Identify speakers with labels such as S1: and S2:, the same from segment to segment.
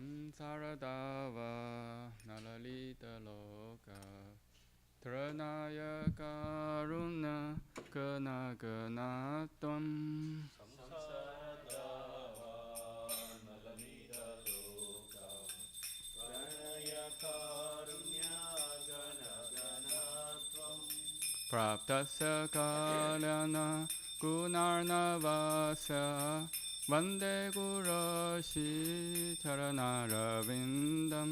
S1: Samsaradava nalalita loka Tranaya karuna gana gana tvam
S2: Samsaradava nalalita loka Pranaya karunya gana gana tvam
S1: Praptasya kalyana gunarnavasya Vande Gurashi Charanarvindam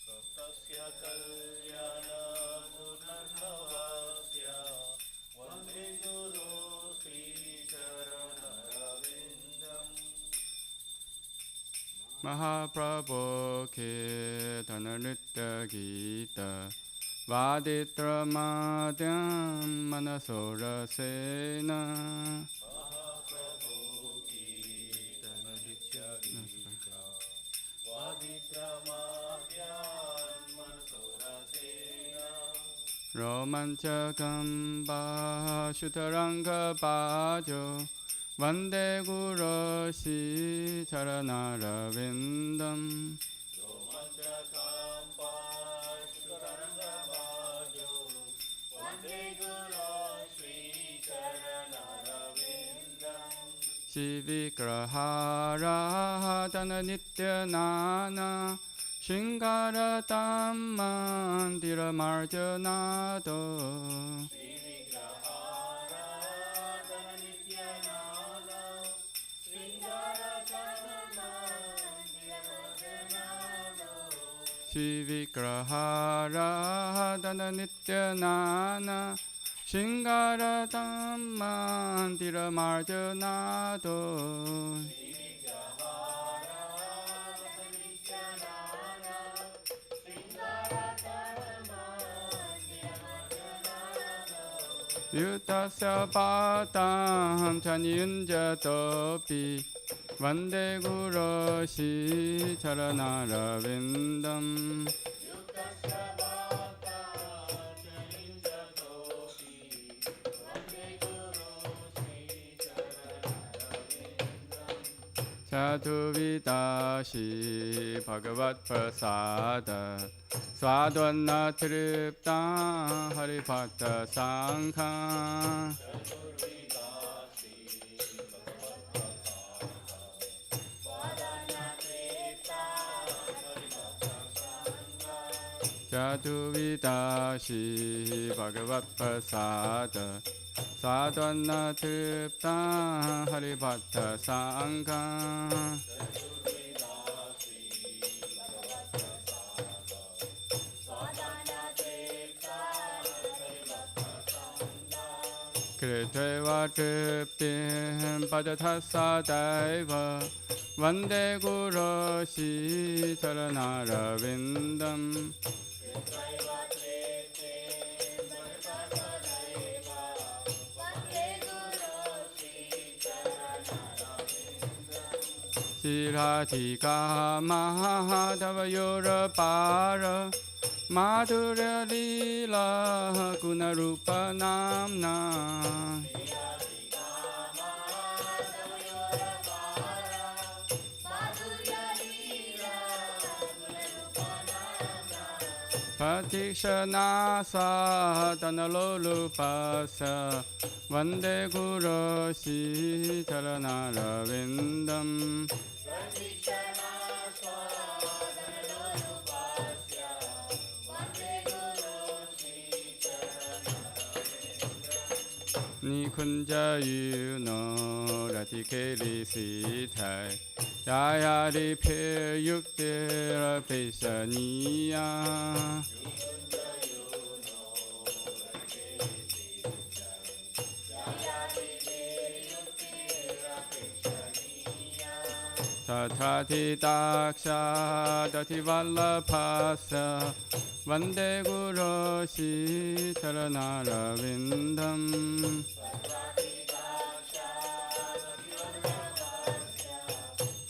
S2: Praptasya kalyana gunarnavasya Vande Guru Sri Charanarvindam
S1: Mahaprabhu Kirtana Nritya Gita Vaditra Madhyam Manasora Sena
S2: Mahaprabhu Kirtana Nritya Gita Vaditramadhyan Manasora Sena
S1: Romanchakam Bhashutaranga Bhajo Vande Gurashi Charanarvindam
S2: Romanchakam Pashutarangabhajo Vande Guru Sri Charanarvindam
S1: Shivigraharadhana Nityanana Shingaratam Mandira Marjanado
S2: Sri Vigraharadhana Nityanana Sringaratanamandiramardhanado
S1: Shivigraharadhana Nityanana Shingaratam Mandira Marjanado
S2: Sri Vigraharadhana Nityanana Sringaratanamandiramardhanado
S1: Yutasya Patam Chaniyunjatopi Vande Gurashi Charanarvindam
S2: Yutasya bhakta chalinjatopi Vande Guru Sri Charanarvindam
S1: Sadhu Vidashi Bhagavat Prasada Swadwana Tripta Haripata Sankha
S2: Chaturvidasi Bhagavatasangha Svadhanatrita Haripata Sangha
S1: Sadhu Vidashi Bhagavat Prasada Swadwana Tripta Haripata Sankha
S2: Chaturvidasi Bhagavatasangha Svadhanatrita Haripata Sangha
S1: Kriteva Triptim Padathasataiva Vande Gurashi Charanarvindam
S2: Yatraiva Triptim Bhagavatasangha Vande Guru Sri Charanarvindam
S1: Siradhika Mahadavayurapara Madhurya Lila Gunarupa Namna
S2: Sriyadhika Mahadavayorapara Madhurya Leela Gunarupanamna
S1: Patikshana Sadhanalolupasa Vande Gurashi Charanarvindam
S2: Pratikshana Swadhanalolupasya Vande Guru Sri Charanarvindam
S1: Nikunja Yuno Ratikeli Sitai Yayari Pir Yuktira Peshaniya
S2: Nikunja Yuno Rakesi Jayati Yukira Pekshaniya
S1: Tathati Daksha Dati Vallabhasa Vande Gurashi Charanarvindam
S2: Satvati Daksha Sativallabhasya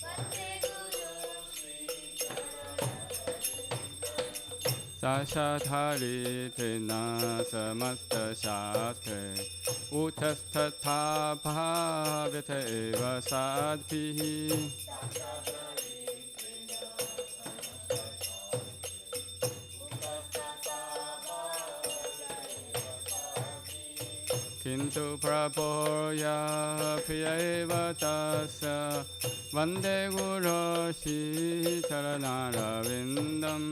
S2: Vande Guru Sri Charanarvindam
S1: Sashadhari Trina Samasta Shastre Utasthatha Bhavyata Eva Sadbhihi Kintu praboya priyaeva tasya Vande Guru Shri Charanarvindam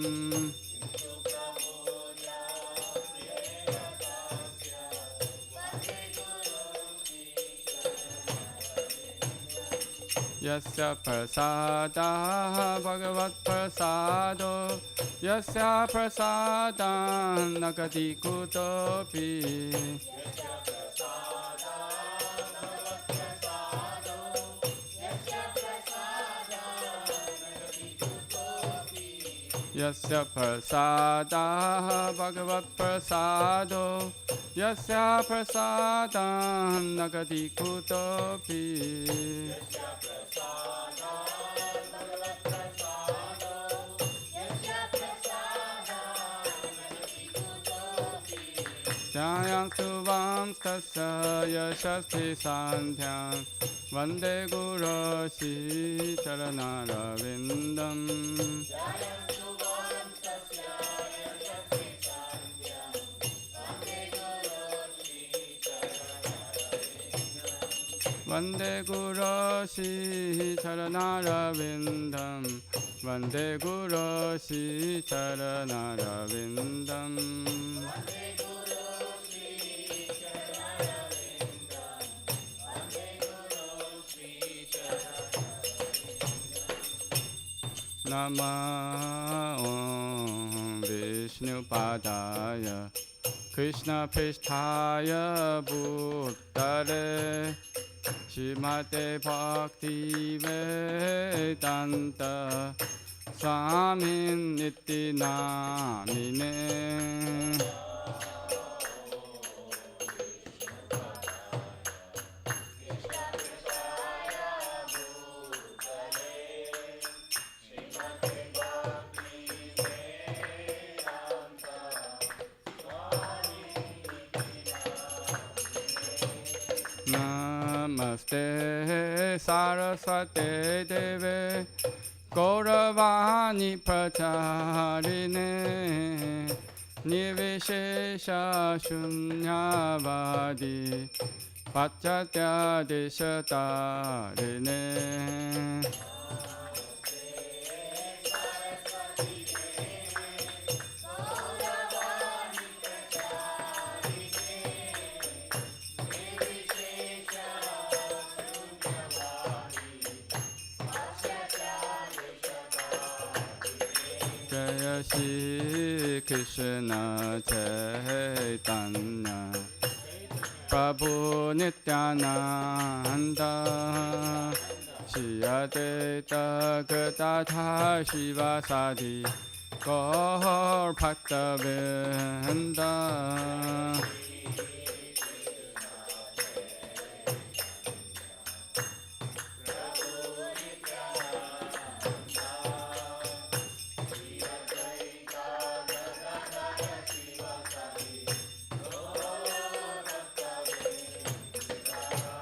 S1: Yasya prasada bhagavat prasado Yasya prasada nagati kutopi Yasya prasada bhagavat prasado Yasya prasada nagati kutopi Jayam suvam tasya yashasti sandhyam Vande Guru Shri Charanarvindam Vande Guru Shri Charanarvindam Vande Guru Shri Charanarvindam Nama Om Vishnu Padaya Krishna Pristhaya Bhuttare Shrimate Bhakti Vedanta Swamin Niti Namine Namaste Saraswate Deve Gauravani Pracharine Nirvishesha Shunyavadi Pachatya Deshatarine Jaya Shri Krishna Chaitanya Prabhu Nityananda Shri Advaita Gadadhar Shivasadi Gaur Bhaktavinda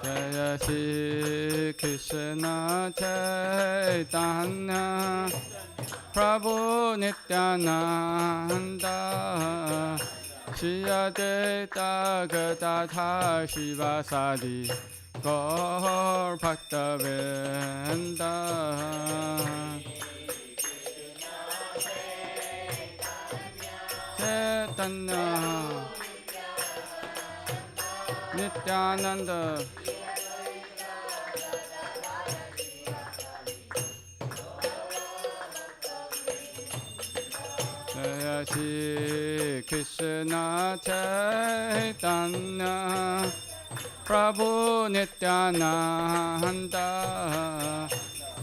S1: Jaya Shri Krishna Chaitanya Prabhu Nityananda Shri Advaita Gadadhar Shivasadi Gaur Bhaktavinda Chaitanya Nityananda Jaya Shri Krishna Chaitanya Prabhu Nityananda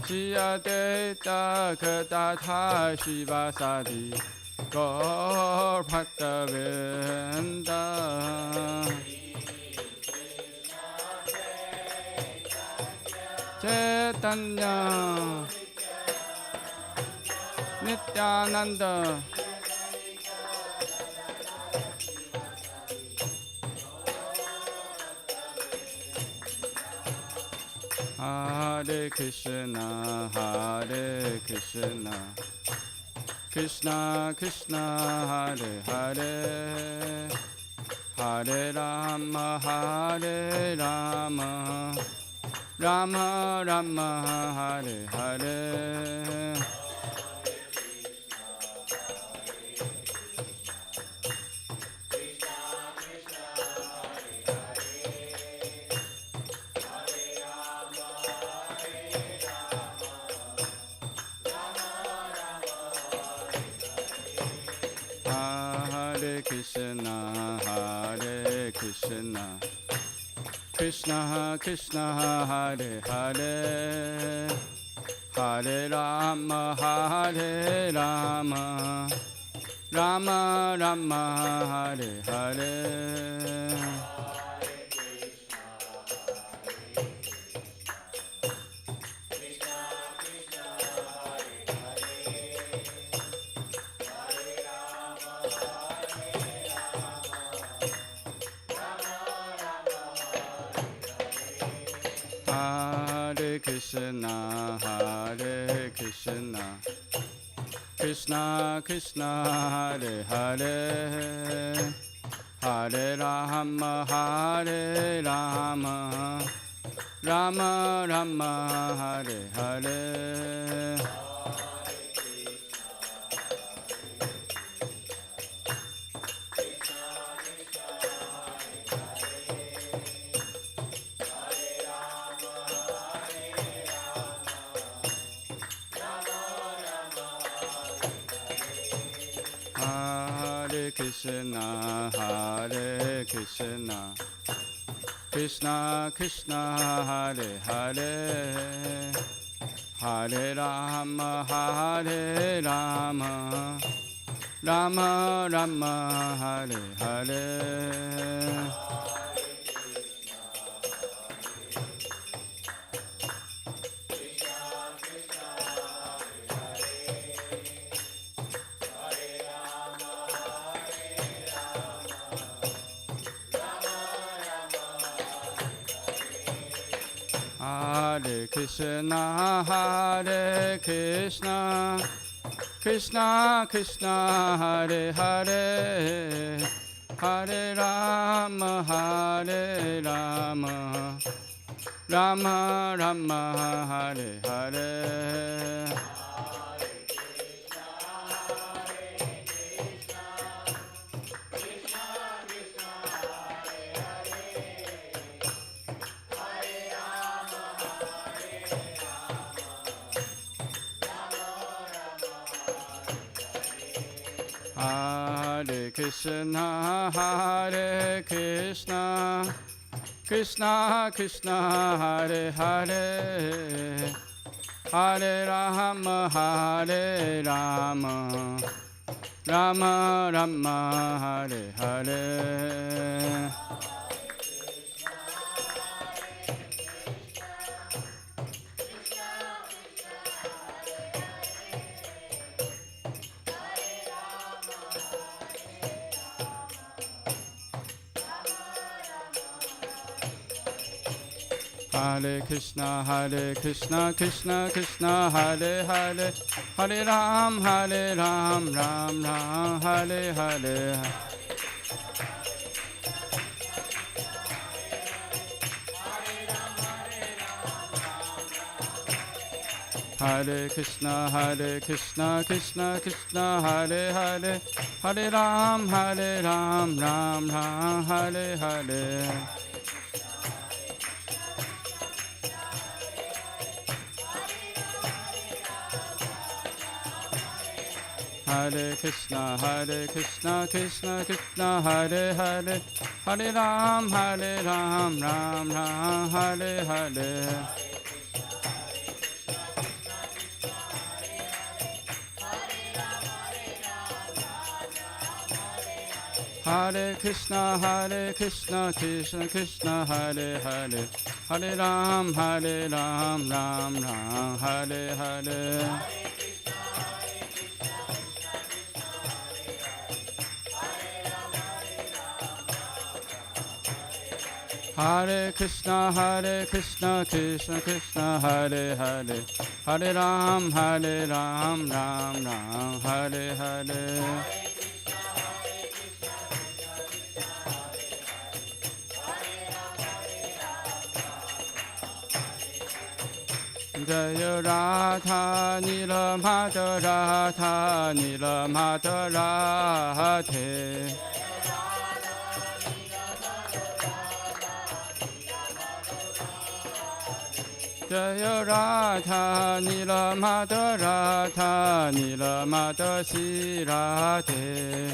S1: Shri Advaita Gadadhar Shivasadi Gaur Bhaktavinda Chaitanya Nityananda Hare Krishna Krishna Krishna Hare Hare Hare Rama, Hare Rama, Rama Rama, Hare Hare. Hare Krishna, Hare Krishna, Krishna Krishna, Hare Hare, Hare Rama, Hare Rama, Rama Rama, Hare Hare. Hare Krishna, Hare Krishna, Krishna Krishna, Hare Hare, Hare Rama, Hare Rama, Rama Rama, Hare Hare. Hare Krishna, Hare Krishna, Krishna Krishna, Hare Hare, Hare Rama, Hare Rama, Rama Rama, Hare Hare. Hare Krishna, Hare Krishna, Krishna Krishna, Hare Hare, Hare Rama, Hare Rama, Rama Rama, Hare Hare. Hare Krishna, Hare Krishna, Krishna Krishna, Hare Hare, Hare Rama, Hare Rama, Rama Rama, Hare Hare. Hare Krishna, Krishna Krishna, Hare Hare, Hare Ram, Ram Ram, Hare Hare. Hare Krishna, Krishna Krishna, Hare Hare, Hare Ram, Ram Ram, Hare Hare. Hare Krishna, Krishna Krishna, Hare Hare, Hare Ram, Ram Ram, Hare Hare. Hare Krishna, Krishna Krishna, Hare Hare, Hare Ram, Ram Ram, Hare Hare. Hare Krishna, Krishna Krishna, Hare Hare, Hare Ram, Ram Ram, Hare Hare. Jaya Radha Nilamata Radha Nilamata Radhe Jaya Radha Nilamata Radha Nilamata Shri Radhe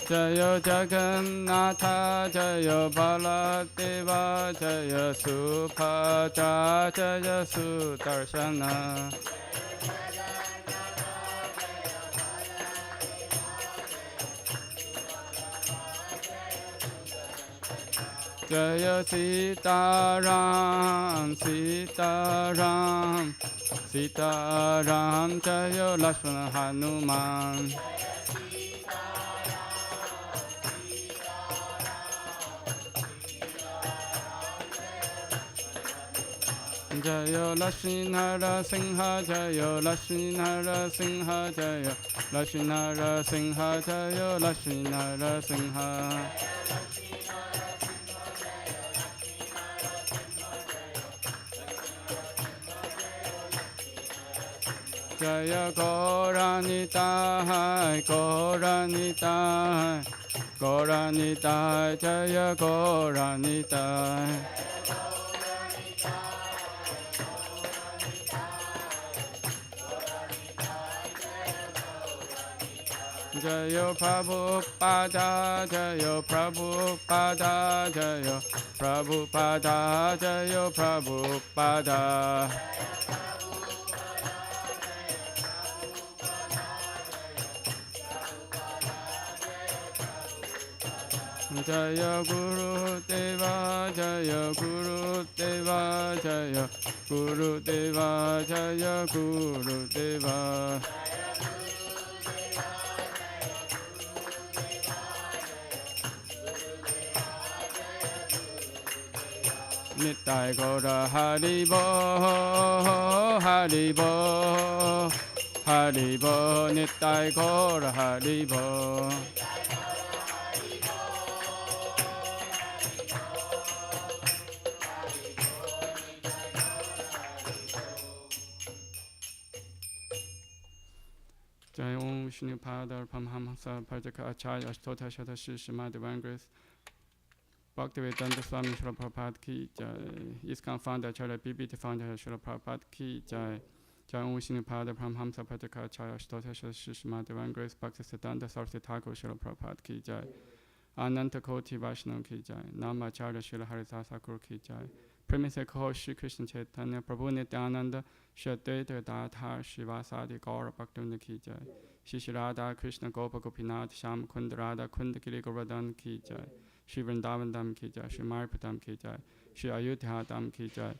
S1: Jaya Jagannatha Jaya Baladeva Jaya Subhadra Jaya Sudarshana Jaya Sitaram Sitaram Sitaram Jaya Lakshmana Hanuman Jaya Lakshmi Nara Singha Jaya Lakshmi Nara Singha Jaya Lakshmi Nara Singha Jaya Lakshmi Nara Singha Jaya Gauranitai Gauranitai Gauranitai Jaya Gauranitai Jaya Prabhupada Jaya Prabhupada Jaya Prabhupada Jaya Prabhupada Jaya Guru Deva Jaya Guru Deva Jaya Guru Deva Jaya Guru Deva Nittai Gaura Haribo Haribo Haribo Nittai Gaura Haribo Jai Om Vishnu Pada Paramahamsa Pajaka Acharya Ashtota Shata Shri Srimad Divine Grace Bhaktivedanta Swami Srila Prabhupada Ki Jai ISKCON Founder Acharya BBT Founder Srila Prabhupada Ki Jai Jai Om Vishnu Pada Paramahamsa Pajaka Acharya Ashtota Shata Shri Srimad Divine Grace Bhaktisiddhanta Saraswati Thakur Srila Prabhupada Ki Jai Ananta Koti Vaishnav Ki Jai Nama Acharya Srila Haridasa Thakur Ki Jai Premise Kho Shri Krishna Chaitanya Prabhu Nityananda Shri Advaita Gadadhar Srivasadi Gaura Bhaktivinoda Ki Jai Shri Shri Radha Krishna Gopa Gopinath Sham Kund Radha Kund Giri Govardhan Ki Jai Shri Vrindavan Dham Ki Jai Shri Mayapur Dham Ki Jai Shri Ayodhya Dham Ki Jai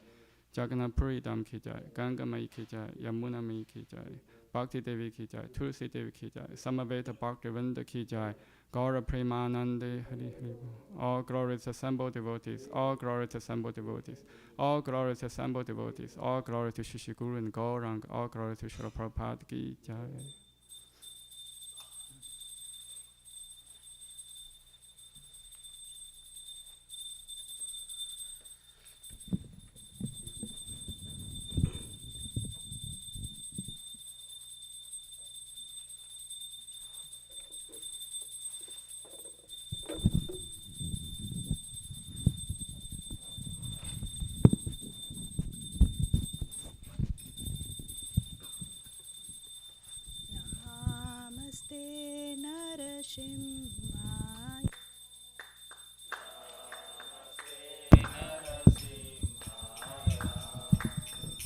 S1: Jagannath Puri Dham Ki Jai Ganga Mai Ki Jai Yamuna Mai Ki Jai Bhakti Devi Ki Jai Tulsi Devi Ki Jai Samaveta Bhakti Vrinda Ki Jai Gaura Premanande Hari Hari All glories assembled devotees, all glories assembled devotees, all glories assembled devotees, all glory to Shri Guru and Gaurang, all glory to Srila Prabhupada Ki Jai.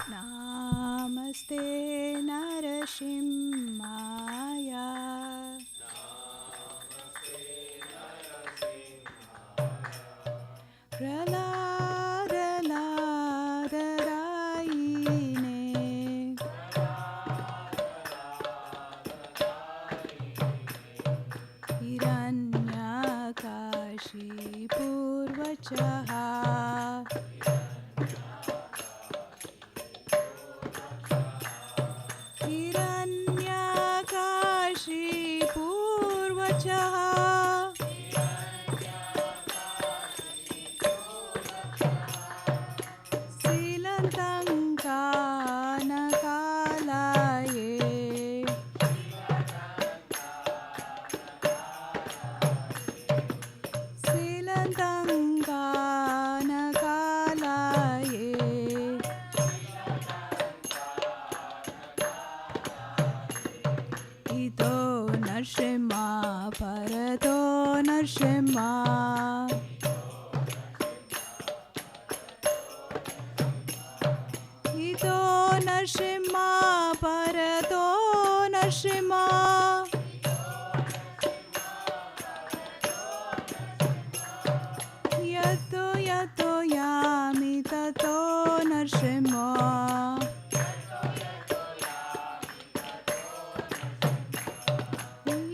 S3: Namaste Narasimhaya Praladaraine Hiranyakashi Purvachaha Hiranyakashi Purvachaha Narasimha परतो नरसिंहा इतो नरसिंहा परतो नरसिंहा यतो यतो यामि ततो नरसिंहा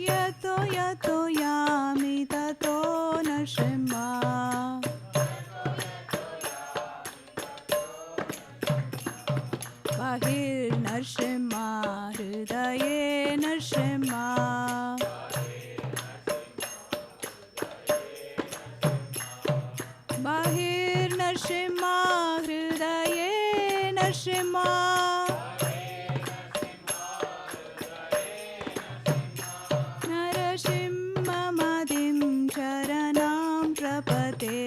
S3: यतो यतो यामि ततो नरसिंहा बहिर्नरसिंहा हृदये नरसिंहा बहिर्नरसिंहा हृदये नरसिंहा नरसिंहमदिं चरणां प्रपते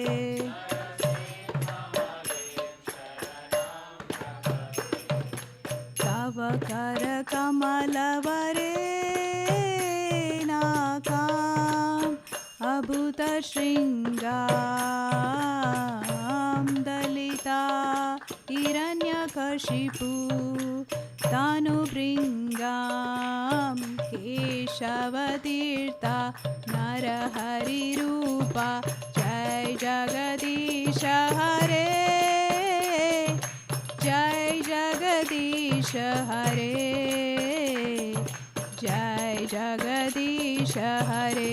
S3: तव करकमलवरे नाकाम् अभूतशृङ्गां दलिता हिरण्यकशिपु तानुभृङ्गां केशवतीर्था नरहरिरूपा जय जगदीश हरे जय जगदीश हरे जय जगदीश हरे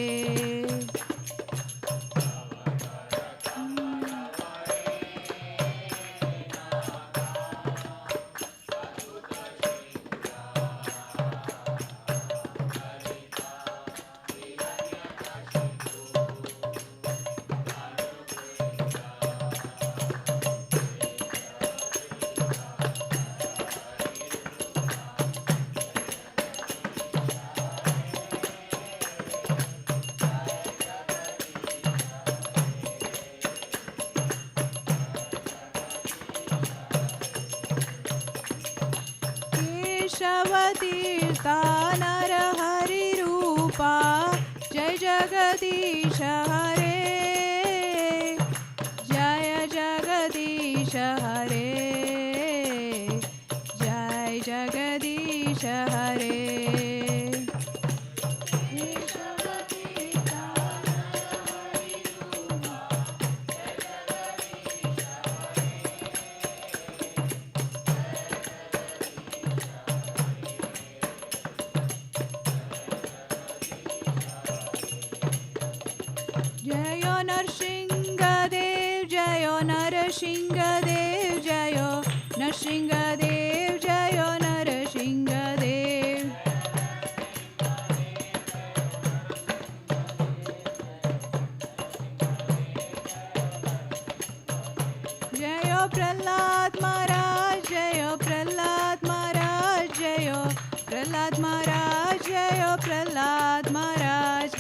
S3: केशवतीर्था नरहरिरूपा जय जगदीश हरे जय जगदीश हरे जय जगदीश हरे केशवतीर्था जय नरसिंहदेव जय नरसिंहदेव जय नरसिंहदेव जय नरसिंहदेव जय प्रहलाद महाराज जय प्रहलाद महाराज जय प्रहलाद महाराज जय प्रहलाद महाराज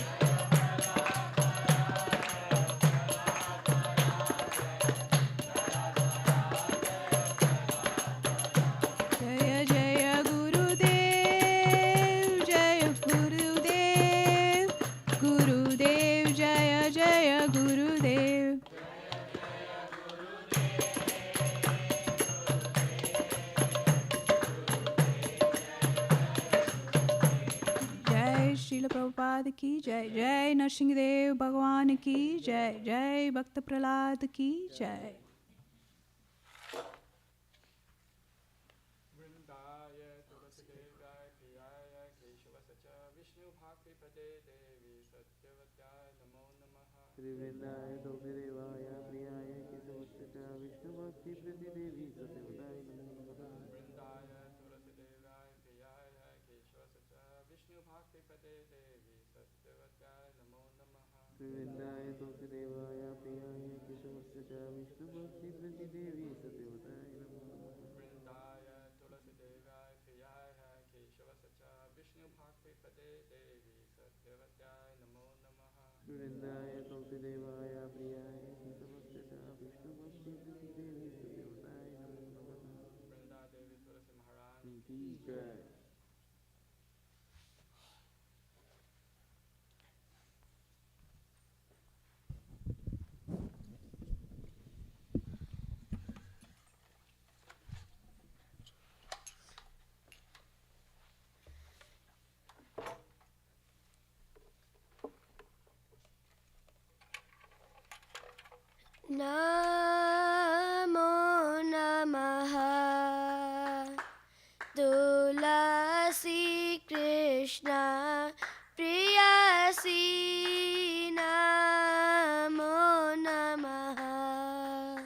S3: जय जय गुरुदेव जय गुरुदेव गुरुदेव जय जय गुरुदेव जय श्रील प्रभुपाद की जय जय नरसिंहदेव भगवान की जय जय भक्त प्रहलाद की जय
S1: वृंदाय तुलसीदेवाय प्रियाय केशवसच विष्णुभक्तिपदे देवी सत्यवत्याय नमो नमः
S4: श्रीवृंदाय तुलसीदेवाय प्रियाय केशवस्य च विष्णुभक्तिप्रतिदेवी सत्यवताय नमो नमः
S1: वृंदाय तुलसीदेवाय प्रियाय केशवसच विष्णुभक्तिपदे देवी सत्यवत्याय नमो नमः
S4: श्रीवृंदाय तुलसीदेवाय प्रियाय केशवस्य च विष्णुभक्तिप्रतिदेवी सत्यवताय नमो नमः
S1: वृंदाय तुलसीदेवाय प्रियाय केशवसच विष्णुभक्तिपदे देवी सत्यवत्याय नमो नमः
S4: श्रीवृंदाय तुलसीदेवाय प्रियाय केशवस्य च विष्णुभक्तिप्रतिदेवी सत्यवताय नमो नमः
S1: वृंदा देवी तुलसी महारानी
S4: की जय।
S5: Namo Namaha Tulasi Krishna Priyasi Namo Namaha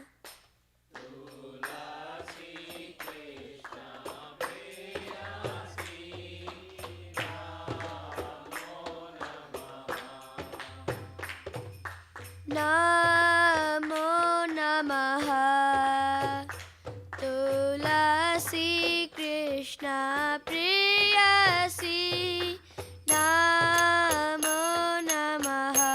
S5: Namo Namaha Tulasi Krishna Priyasi Namo Namaha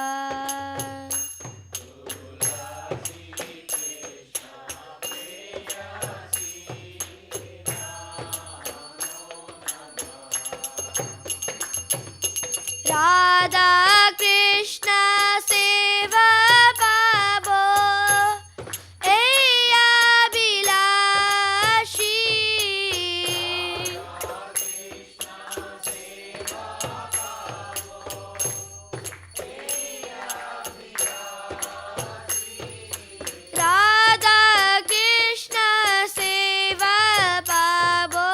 S5: Radha Krishna Seva Pabo Eya Bilashi Radha Krishna Seva Pabo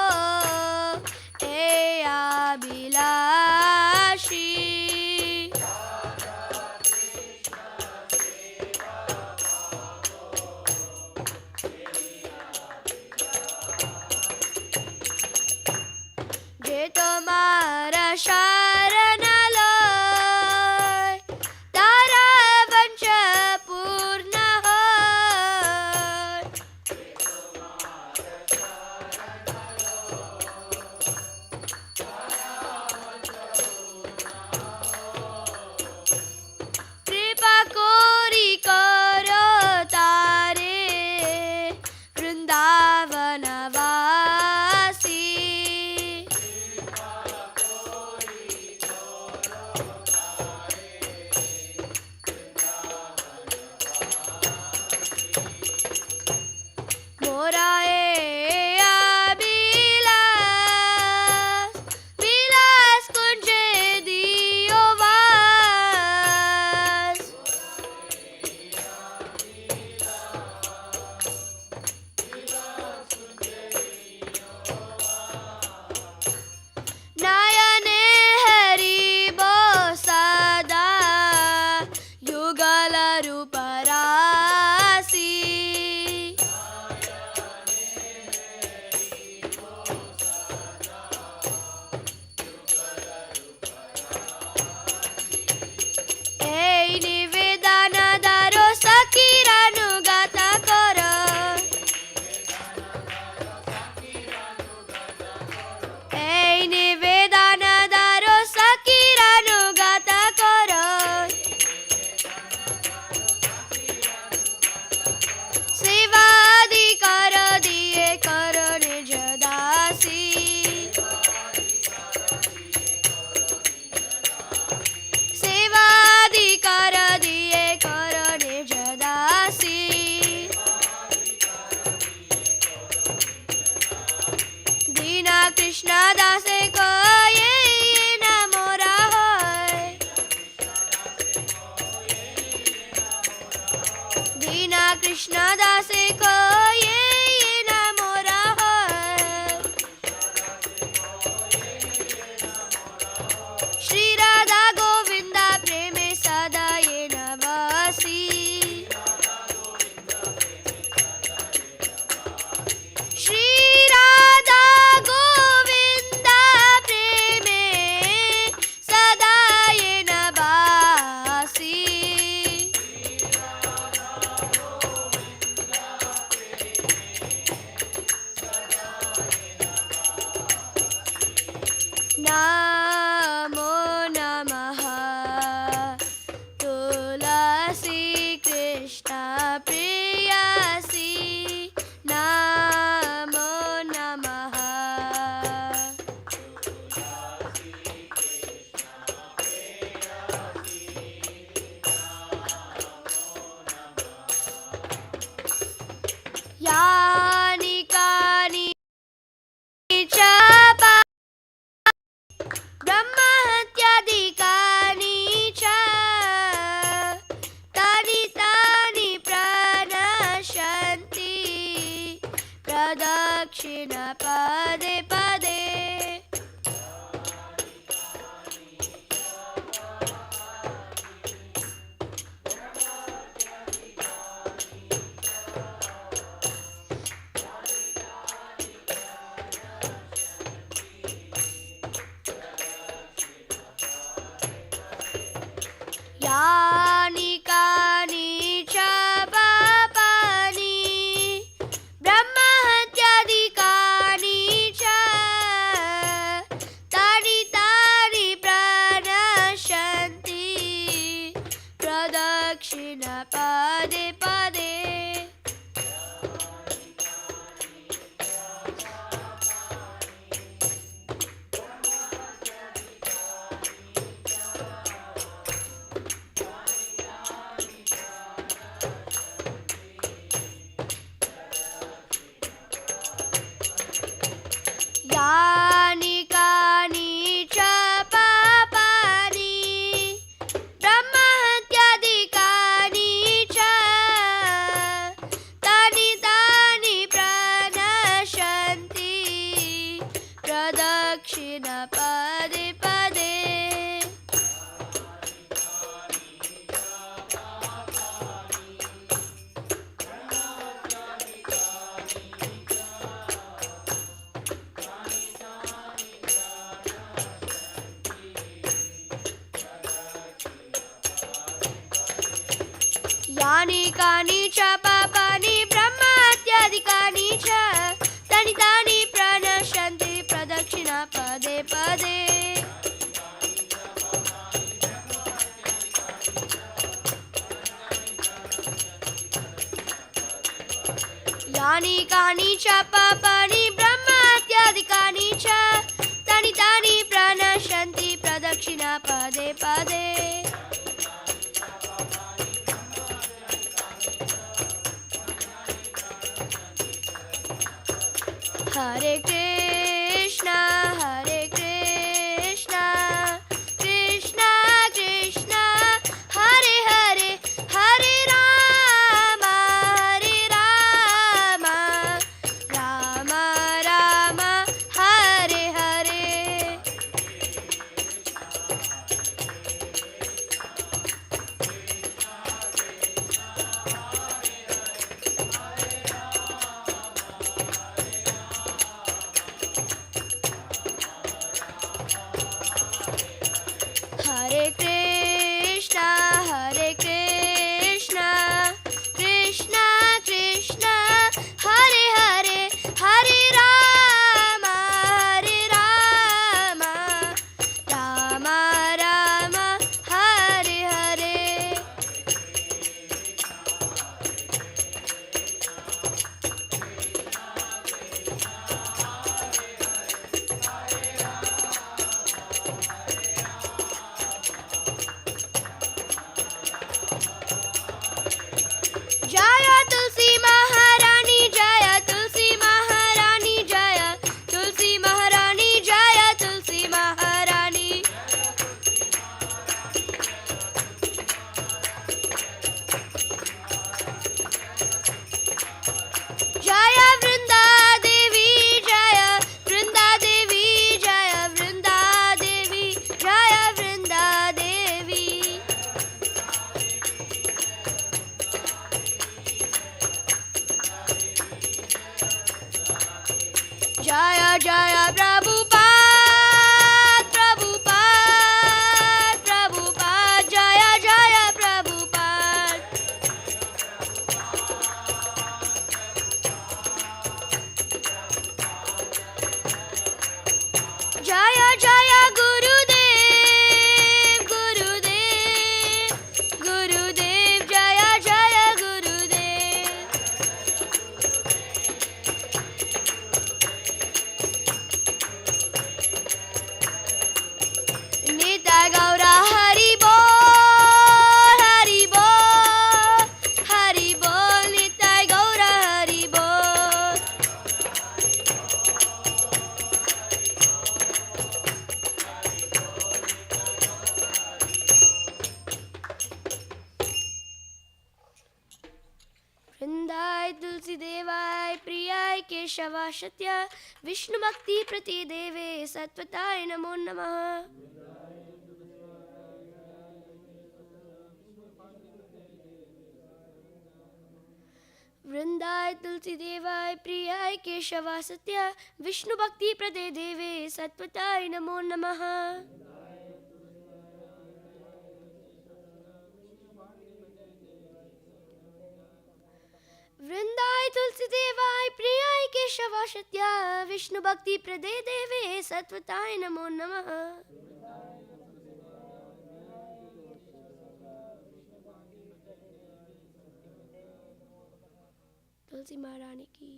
S5: Eya Bilashi যে তোমার শরণ লয় তারা বংশ পূর্ণ হয় কৃপা করি করো তারে বৃন্দাবনবাসী মোরা বিলাস বিলাস কুঞ্জে দিও বাস নয়নে হরিব সদা युगल रूपरासी এই নিবেদন দারো সখিরানুগত কর এই নিবেদন দারো সখিরানুগত কর सेवादि कर दिए कर निज दासी सेवादि कर दिए कर निज दासी दीना कृष्ण दासे को ये न मोरा है दीना कृष्ण दासे को ये न मोरा है श्री राधा गोविंदा प्रेमे सदा ये नवासी श्री राधा गोविंदा प्रेमे सदा ये नवासी Namo Namaha Tulasi Krishna Priyasi Namo Namaha Yani Kani Chapa pade pade. Yani kani cha papani brahma hatyadikani cha tani tani pranashanti pradakshina pade pade. Yani kani cha papani brahma hatyadikani cha tani tani pranashanti pradakshina pade pade. Yani kani cha papani brahma hatyadikani cha tani tani pranashanti pradakshina pade pade. Yani kani cha papani brahma hatyadikani cha tani tani pranashanti pradakshina pade pade. Hare Krishna, Hare Krishna, Krishna Krishna, Hare Hare, Hare Rama, Hare Rama, Rama Rama, Hare Hare. Hare Krishna, Hare Krishna, Krishna Krishna, Hare Hare, Hare Rama, Hare Rama, Rama Rama, Hare Hare. Jaya Tulsi Maharani, Jaya Tulsi Maharani, Jaya Tulsi Maharani, Jaya Tulsi Maharani. Jaya Vrinda Devi, Jaya Vrinda Devi, Jaya Vrinda Devi, Jaya Vrinda Devi. Jaya Jaya Prabhupada, Prabhupada, Prabhupada, Jaya Jaya Prabhupada. Jaya Jaya Gurudev, Gurudev, Gurudev, Jaya Jaya Gurudev. केशवाशत्य विष्णुभक्तिप्रतिदेवे सत्वताय नमो नमः वृंदाय तुलसी देवाय प्रियाय केशवासत्य विष्णुभक्तिप्रदे देवे सत्वताय नमो नमः वृंदाय तुलसी देवाय प्रियाय केशवासत्य विष्णुभक्तिप्रदे देवे सत्वताय नमो नमः तुलसी महारानी की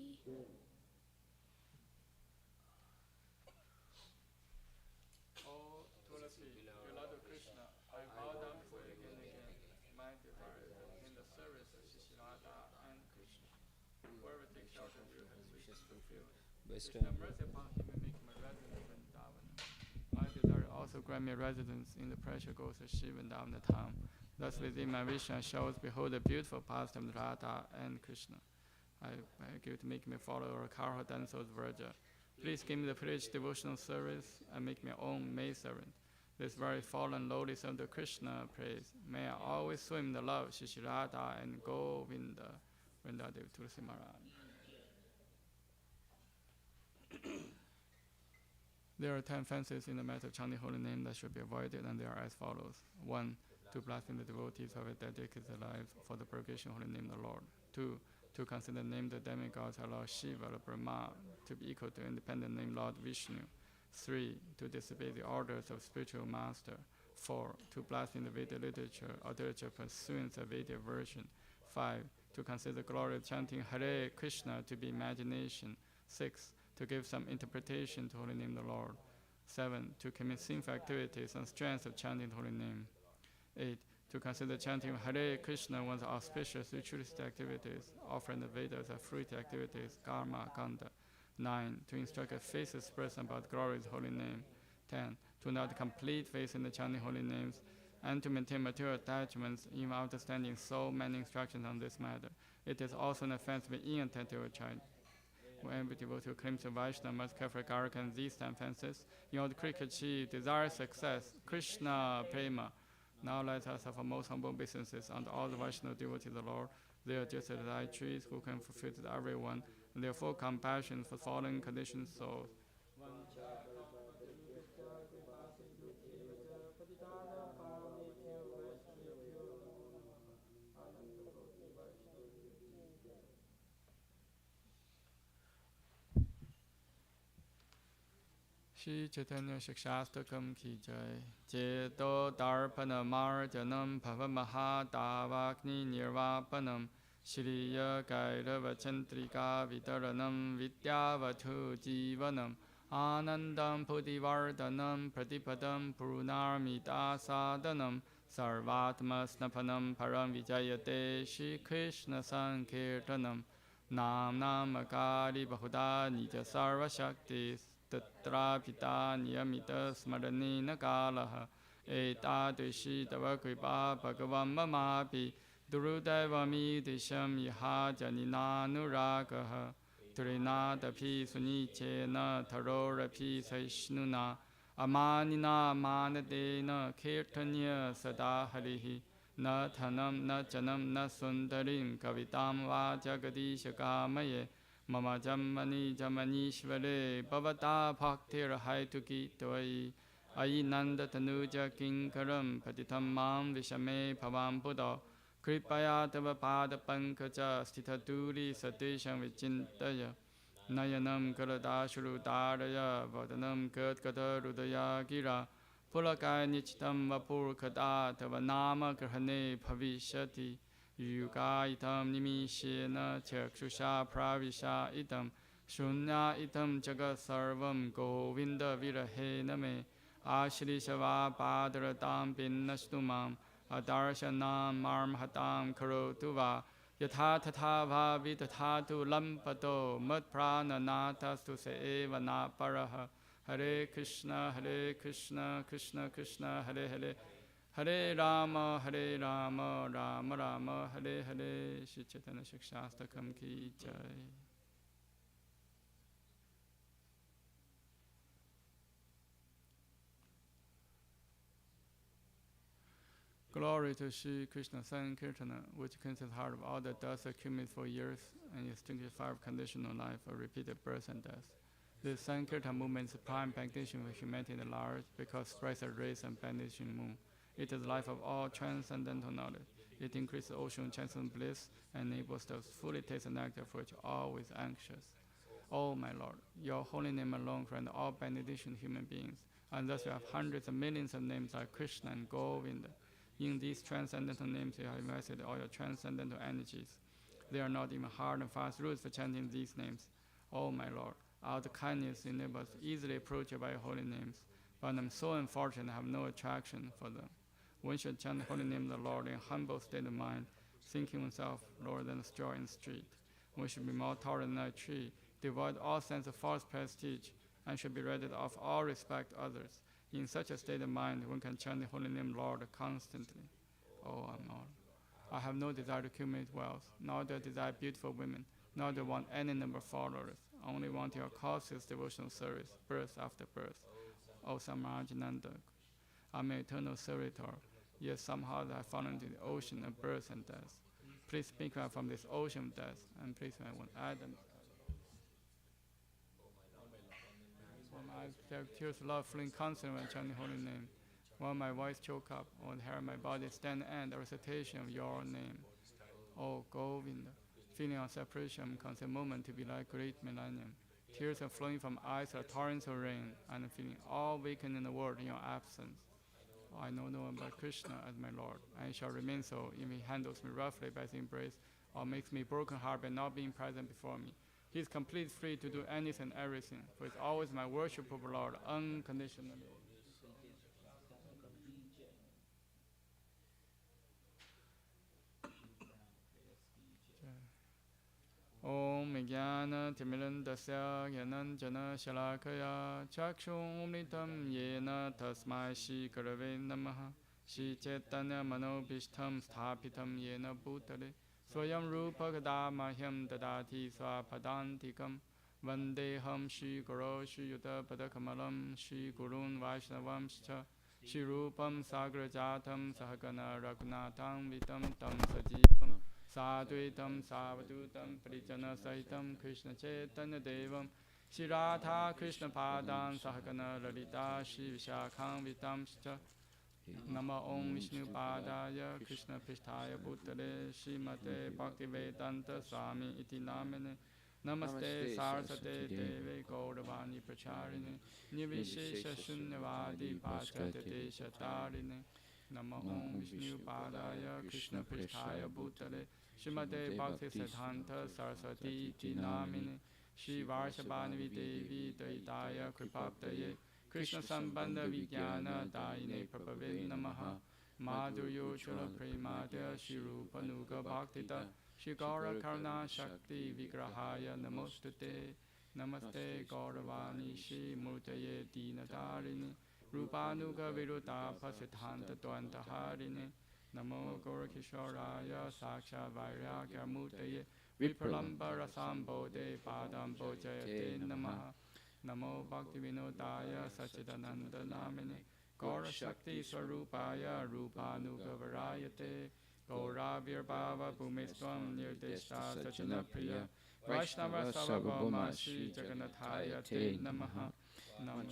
S1: Oh, Tulasi, beloved of Krishna, I bow down before you again and again. My desire in the service of Shishirada and Krishna. Whoever takes shelter of you has wishes fulfilled. Krishna, mercy upon him and make him a resident of Vrindavan. My desire also grant me residence in the precious groves of Shiva and Vrindavan town. Thus within my vision shows, behold the beautiful pastime of Radha and Krishna. I beg you to make me follower of Karha Danso's Virja. Please give me the privileged devotional service and make me own maidservant. This very fallen lowly son of Krishna praise. May I always swim in the love of Shishirada and Govinda, Vrindadev Tulsi Maharani. There are 10 offenses in the matter of chanting holy name that should be avoided, and they are as follows. 1. To blaspheme the devotees who have dedicated their lives for the purgation of holy name of the Lord. 2. To consider the name of the demigods Lord Shiva or Brahma to be equal to independent name Lord Vishnu. 3. To disobey the orders of spiritual master. 4. To blaspheme the Vedic literature or literature pursuant the Vedic version. 5. To consider the glory of chanting Hare Krishna to be imagination. 6. To give some interpretation to holy name of the Lord. 7. To commit sinful activities on strength of chanting holy name. 8. To consider chanting Hare Krishna one's auspicious ritualistic activities, offering the Vedas as fruited activities, karma, kanda. 9. To instruct a faithless person about glory's holy name. 10. To not complete faith in the chanting holy names, and to maintain material attachments even after studying so many instructions on this matter. It is also an offense to be inattentive or child. Whenever devotee claims to Vaishnava must carefully guard against these 10 offenses in order to quickly achieve desired success. Krishna Prema. Now let us have most humble obeisances unto all the Vaishnava devotees of the Lord. They are just as thy trees who can fulfill to everyone, and their full compassion for fallen conditioned souls. Shri Chaitanya Shikshastakam ki jai. Cheto Darpana Marjanam Bhavamahadavakni Nirvapanam Shriya Kairava Chantrika Vitaranam Vidyavatu Jivanam Anandam Pudivardhanam Pratipadam Purnarmita Sadhanam Sarvatma Snapanam Param Vijayate Shri Krishna Sankirtanam Nam Namakari Bahuda Nija Sarva Shaktis Tatra Pita Niyamita Smaranina Kalaha Etadrishi Tava Kripa Bhagavam Mamapi Durudevami Disham Yaha Janina Nuragaha Trinadapi Sunichena Tarorapi Saishnuna Amanina Manadena Kirtanya Sada Harihi Na Thanam Na Janam Na Sundarim Kavitam Va Jagadisha Kamaye Mama Jamani Jamanishvare Bhavata Bhaktir Haituki Toi Ainanda Tanuja Kinkaram Patitam Mam Vishame Pavam Buddha Kripaya Tava Pada Pankaja Sthitaturi Satisham Vichintaya Nayanam Karadashuru Daraya Vadanam Katkata Rudaya Gira Pulakaya Nichitam Vapur Kada Tava Nama Grahane Bhavishati Yuga itam nimishena chakshusha pravisha itam shunya itam jagat sarvam govinda virahe name ashri shava padratam pinnastumam adarshanam marmhatam karotu va yatha tatha va vitatatu lampato matprana natastu se eva na paraha Hare Krishna Krishna Krishna Hare Hare Hare Rama, Rama Rama, Hare Hare. Shri Chaitanya Shikshastakam ki jai. Glory to Sri Krishna Sankirtana, which cleanses the heart of all the dust accumulated for years and extinguishes fire of conditional life or repeated birth and death. This Sankirtan movement is prime benediction for humanity at large because it spreads a rays and benediction moon. It is the life of all transcendental knowledge. It increases ocean transcendent bliss and enables us to fully taste the nectar for which always anxious. Oh my Lord, your holy name alone grants all benediction to human beings, and thus you have hundreds of millions of names like Krishna and Govinda. In these transcendental names, you have invested all your transcendental energies. There are not even hard and fast rules for chanting these names. Oh my Lord, out of kindness enable us easily approached by your holy names, but I'm so unfortunate I have no attraction for them. One should chant the holy name of the Lord in a humble state of mind, thinking oneself lower than a straw in the street. One should be more tolerant than a tree, devoid all sense of false prestige, and should be ready to offer all respect to others. In such a state of mind, one can chant the holy name Lord constantly. Oh, my Lord, I have no desire to accumulate wealth, nor do I desire beautiful women, nor do I want any number of followers. I only want your causeless devotional service, birth after birth. O Samarjananda, I'm an eternal servitor, yet somehow I have fallen into the ocean of birth and death. Please pick me up from this ocean of death, and please may I want Adam. My eyes have tears of love flowing constantly when chanting holy name. While my voice choke up, or the hair of my body stand and the recitation of your name. Oh Govinda, feeling of separation comes a moment to be like great millennium. Tears are flowing from eyes like torrents of rain, and feeling all weakened in the world in your absence. Oh, I know no one but Krishna as my Lord, and shall remain so if he handles me roughly by his embrace, or makes me broken heart by not being present before me. He is completely free to do anything and everything, for he is always my worshipful Lord unconditionally. Om Jnana Timirandasya Gyananjana Shalakaya Chakshumritam Yena Tasmai Shri Gurave Namaha Shri Chaitanya Manobhishtam Sthapitam Yena Bhutale Swayam Rupa Kadamahyam Dadati Swapadantikam Vandeham Shri Guru Shri Yuta Padakamalam Shri Gurun Vaishnavamscha Shri Rupam Sagrajatam Sahagana Raghunatam Vitam Tam Sajivam Sadhuitam Savadutam Parijana Sahitam Krishna Chaitanya Devam Shri Radha Krishna Padam Sahagana Lalita Shri Vishakham Vitamscha Nama Om Vishnu Padaya Krishna Pisthaya Bhutale Srimate Bhaktivedanta Swami Iti Namane Namaste Sarasate Deve Gauravani Pracharine Nirvishesha Shunyavadi Paschate Shatarine Nama Om Vishnu Padaya Krishna Pristhaya Bhutale Srimate Bhakti Siddhanta Saraswati Iti Namine Shri Varshabhanavi Devi Daitaya Kripaptaye Krishna Sambandha Vijnana Daine Prabhave Namaha Madhuryo Chula Premadya Shri Rupa Nuga Bhaktita Shri Gaura Karuna Shakti Vigrahaya Namostute Namaste Gauravani Shri Murtaye Dinadarini Rupanuga Viruta Pasiddhanta Dvanta Harine Namo Gaurakishoraya Saksha Vairagya Murtaye Vipralamba Rasambode Padam Bojayate Namaha Namo Bhakti Vinodaya Sachidananda Namine Gaura Shakti Swarupaya Rupanuga Varayate Gaura Virbhava Bhumistvam Nirdeshta Sachana Priya Vaishnava Sarvabhauma Shri Jagannathaya Te Namaha Namah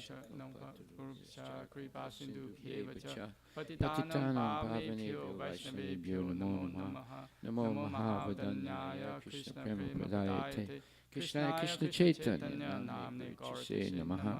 S1: Kripa Sindhu Bhyevacha Patitanam Bhavnebhyo Vaishnavebhyo Namo Namaha Namo Mahavadanyaya Krishna Prema Pradayate Krishna Krishna Chaitanya Namne Gaurase Namaha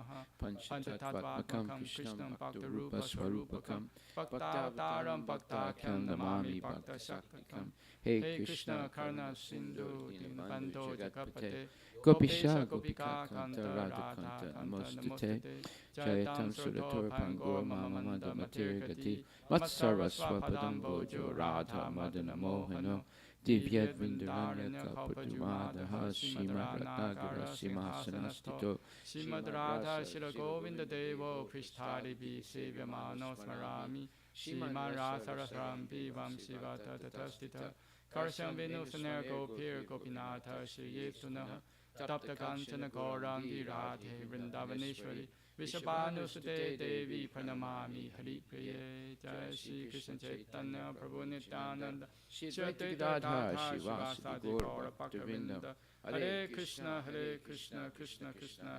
S1: Panchatattvatmakam Krishnam Bhakta Rupa Swarupakam Bhaktavtaram Bhaktakyam Namami Bhakta Shaktakam Hey Krishna Karna Sindhu Dinbandho Jakapate Gopisha Gopika Kanta Radha Kanta Namostute Jayatam Surator Pangur Mamamanda Matirgati Matsarva Swapadam Bojo Radha Madana Mohano Divyat Vindaranya Kalpadumadaha Srimad Ratnagara Simhasanastito Srimad Radha Shira Govinda Devo Prishtari Bhi Sevyamano Smarami Srimad Rasa Rasrampi Vam Shiva Tatatastita Karsham Vinu Saner Gopir Gopinatha Shri Yesunaha Tapta Kanchana Gaurangi Radhe Vrindavaneshwari Vishabhanusute Devi Pranamami Hari Priye. Jai Shri Krishna Chaitanya Prabhu Nityananda Shri Advaita Gadadhar Shivasadi Gaura Bhaktavinda. Hare Krishna Krishna Krishna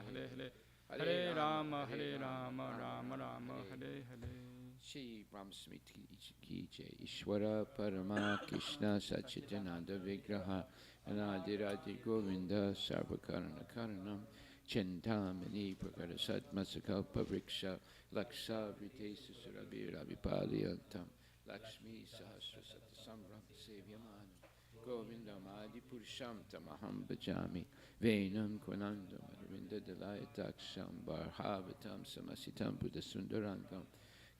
S1: Hare Hare. Hare Rama Rama Rama Hare Hare.
S6: Shri Brahmasmiti ki jai. Ishwara Parama Krishna Satchitananda Vigraha Anadirati Govinda Sarvakarana Karanam Chintamani Prakara Satmasakalpa Vriksha Laksha Vritesa Surabhira Vipaliyantam Lakshmi Sahasra Satasamram Sevyamanam Govindam Adi Purusham Tamaham Bhajami Venam Kwanandam Arvinda Dalayataksham Barhavatam Samasitam Buddha Sundarangam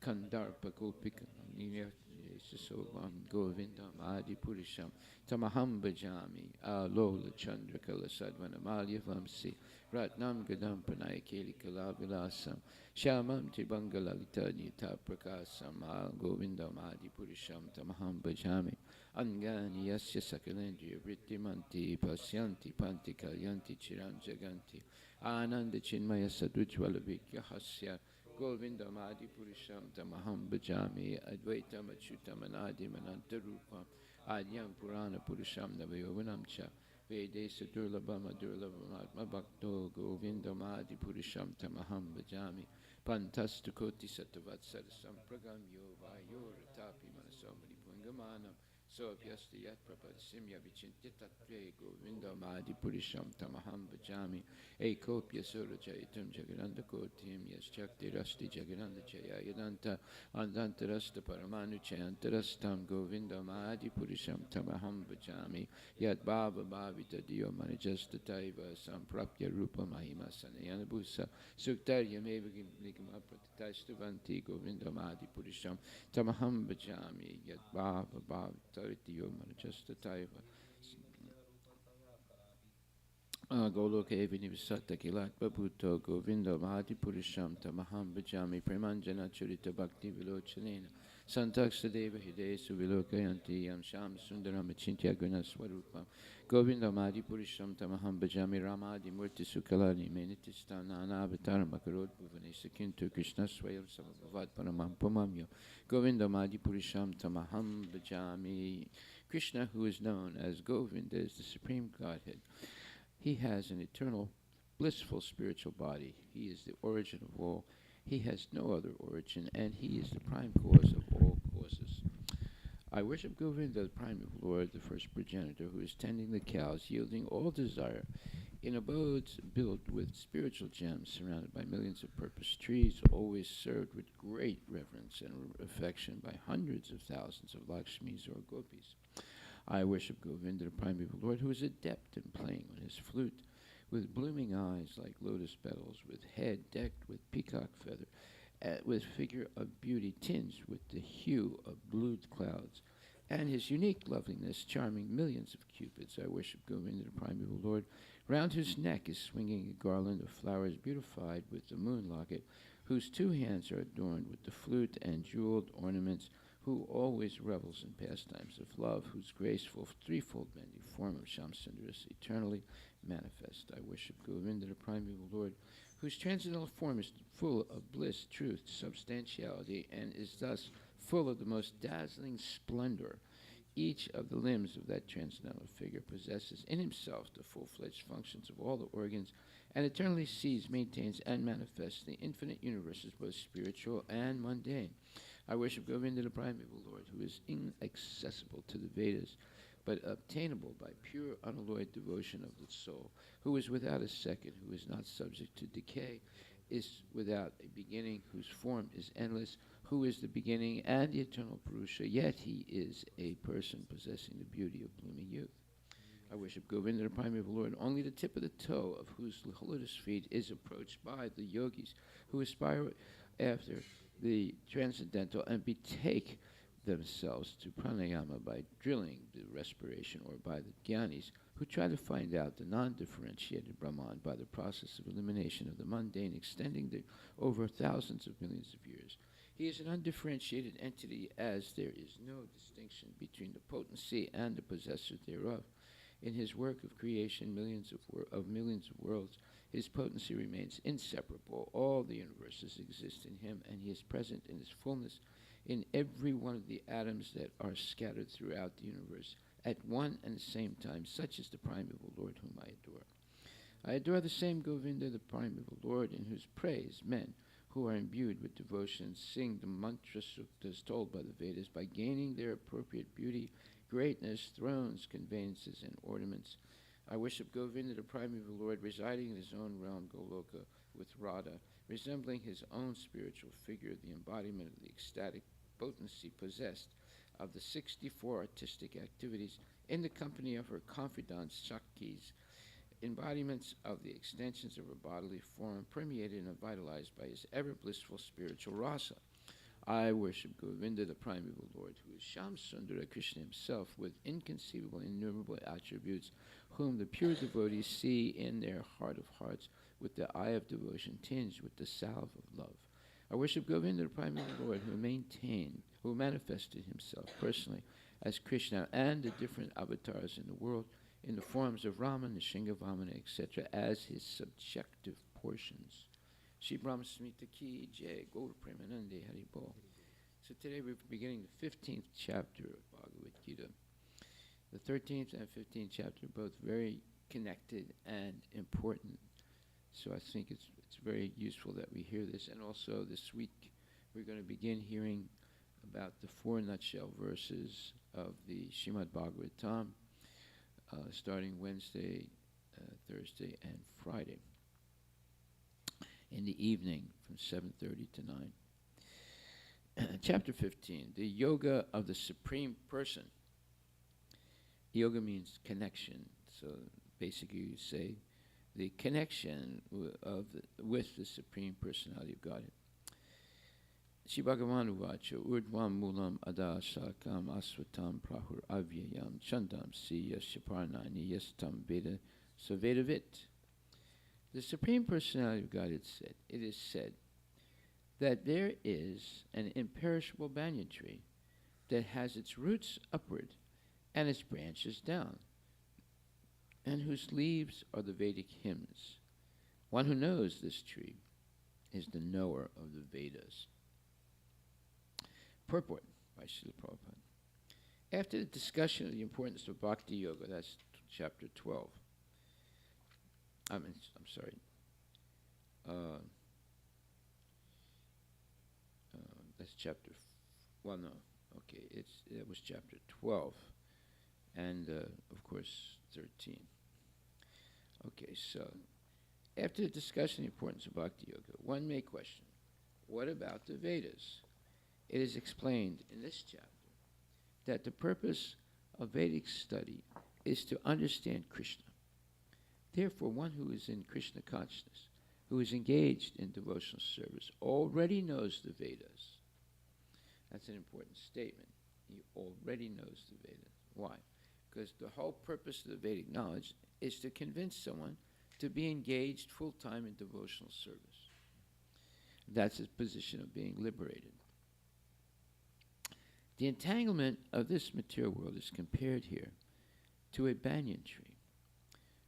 S6: Kandarpa Gopikam Niyasovam Govindam Adi Purusham Tamaham Bhajami Alola Chandrakala Sadvanamalya Vamsi Ratnam Gadam Panayakeli Kalavilasam Shamam Tibangalalita Nita Prakasam Al Govindam Adi Purusham Tamaham Bhajami Angani Yasya Sakalendriya Vrittimanti Pasyanti Panti Kalyanti Chiran Jaganti Ananda Chinmaya Sadujvala Vikya Hasya Govindam Adi Purusham Tamaham Bhajami Advaitam Achyutam Anadim Anantarupam Adyam Purana Purusham Navayovanam Cha Vedesa Durlabham Adurlabham Atma Bhakto Govindam Adi Purusham Tamaham Bhajami Pantastu Koti Satavatsara Sampragam Yovayoratapi Manasomani Pungamanam Soapyasti Yat Prapadsimya Vichintitatve Govindam Adi Purusham Tamaham Bhajami Ekopya Surajayitam Jagananda Kotim Yaschakti Rasti Jagananda Jaya Yadanta Andantarasta Paramanu Chayantarastam Govindam Adi Purusham Tamaham Bhajami Yad Bhava Bhavita Dio Manijasta Taiva Samprapya Rupa Mahima Sanayana Bhusa Suktarya Meva Gimligama Pratitastavanti Govindam Adi Purusham Tamaham Bhajami Yad Bhava Bhavita Dio Manijasta Taiva Goloka Evini Visata Kilat Babuto Govinda Mahati Purisham Tamaham Bhajami Premanjana Churita Bhakti Vilochanena Santaksa Deva Hidesu Vilokayanti Yam Sham Sundaram Chintya Guna Swarupam Govinda Mahati Purisham Tamaham Bhajami Ramadi Murti Sukalani Menitistana Avataram Makarod Bhuvane Sakintu Krishna Swayam Samabhavad Paramam Pamamyo Govinda Mahati Purisham Tamaham Bhajami. Krishna, who is known as Govinda, is the Supreme Godhead. He has an eternal, blissful spiritual body. He is the origin of all. He has no other origin, and he is the prime cause of all causes. I worship Govinda, the primeval Lord, the first progenitor, who is tending the cows, yielding all desire, in abodes built with spiritual gems, surrounded by millions of purple trees, always served with great reverence and affection by hundreds of thousands of Lakshmis or Gopis. I worship Govinda, the primeval Lord, who is adept in playing on his flute, with blooming eyes like lotus petals, with head decked with peacock feather, with figure of beauty tinged with the hue of blue clouds, and his unique loveliness charming millions of cupids. I worship Govinda, the primeval Lord, round whose neck is swinging a garland of flowers beautified with the moon locket, whose two hands are adorned with the flute and jeweled ornaments, who always revels in pastimes of love, whose graceful threefold bending form of Shamsundara is eternally manifest. I worship Govinda, the primeval Lord, whose transcendental form is full of bliss, truth, substantiality, and is thus full of the most dazzling splendor. Each of the limbs of that transcendental figure possesses in himself the full-fledged functions of all the organs, and eternally sees, maintains, and manifests the infinite universes, both spiritual and mundane. I worship Govinda, the primeval Lord, who is inaccessible to the Vedas, but obtainable by pure, unalloyed devotion of the soul, who is without a second, who is not subject to decay, is without a beginning, whose form is endless, who is the beginning and the eternal Purusha, yet he is a person possessing the beauty of blooming youth. I worship Govinda, the primeval Lord, only the tip of the toe of whose lotus feet is approached by the yogis, who aspire after the transcendental and betake themselves to pranayama by drilling the respiration, or by the jnanis who try to find out the non-differentiated Brahman by the process of elimination of the mundane, extending over thousands of millions of years. He is an undifferentiated entity, as there is no distinction between the potency and the possessor thereof. In his work of creation, millions of worlds, His potency remains inseparable. All the universes exist in him, and he is present in his fullness in every one of the atoms that are scattered throughout the universe at one and the same time. Such is the primeval Lord whom I adore. I adore the same Govinda, the primeval Lord, in whose praise men who are imbued with devotion sing the mantra suktas told by the Vedas by gaining their appropriate beauty, greatness, thrones, conveyances, and ornaments. I worship Govinda, the primeval Lord, residing in his own realm, Goloka, with Radha, resembling his own spiritual figure, the embodiment of the ecstatic potency possessed of the 64 artistic activities in the company of her confidants, Shaktis, embodiments of the extensions of her bodily form, permeated and vitalized by his ever-blissful spiritual rasa. I worship Govinda, the primeval Lord, who is Shamsundara Krishna himself, with inconceivable, innumerable attributes, whom the pure devotees see in their heart of hearts, with the eye of devotion tinged with the salve of love. I worship Govinda, the primeval Lord, who manifested himself personally as Krishna and the different avatars in the world, in the forms of Rama, Nishinga, Vamana, etc., as his subjective portions. Shri Brahma Smita Ki Jai, Gaur Premanande Hari Bol. So today we're beginning the 15th chapter of Bhagavad Gita. The 13th and 15th chapter are both very connected and important. So I think it's very useful that we hear this. And also this week we're going to begin hearing about the 4 nutshell verses of the Srimad Bhagavatam, starting Wednesday, Thursday, and Friday in the evening from 7:30 to 9. Chapter 15, the Yoga of the Supreme Person. Yoga means connection. So basically you say the connection with the Supreme Personality of Godhead. Shri Bhagavan Uvacha Urdvam Mulam Ada Sakam Asvatam Prahur Avyayam Chandam Si Yashaparnani Yastam Veda Savedavit. The Supreme Personality of Godhead said, it is said that there is an imperishable banyan tree that has its roots upward and its branches down, and whose leaves are the Vedic hymns. One who knows this tree is the knower of the Vedas. Purport by Srila Prabhupada. After the discussion of the importance of Bhakti Yoga, that's chapter 12. I'm sorry. That's chapter. Well, no. Okay, that was chapter 12, and of course 13. Okay, so after the discussion of the importance of Bhakti Yoga, one may question, what about the Vedas? It is explained in this chapter that the purpose of Vedic study is to understand Krishna. Therefore, one who is in Krishna consciousness, who is engaged in devotional service, already knows the Vedas. That's an important statement. He already knows the Vedas. Why? Because the whole purpose of the Vedic knowledge is to convince someone to be engaged full-time in devotional service. That's his position of being liberated. The entanglement of this material world is compared here to a banyan tree.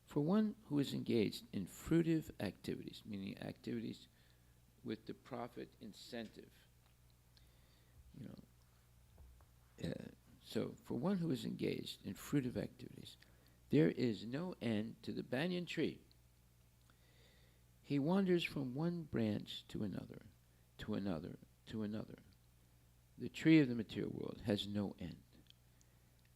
S6: For one who is engaged in fruitive activities, meaning activities with the profit incentive, so for one who is engaged in fruitive activities, there is no end to the banyan tree. He wanders from one branch to another, to another, to another. The tree of the material world has no end.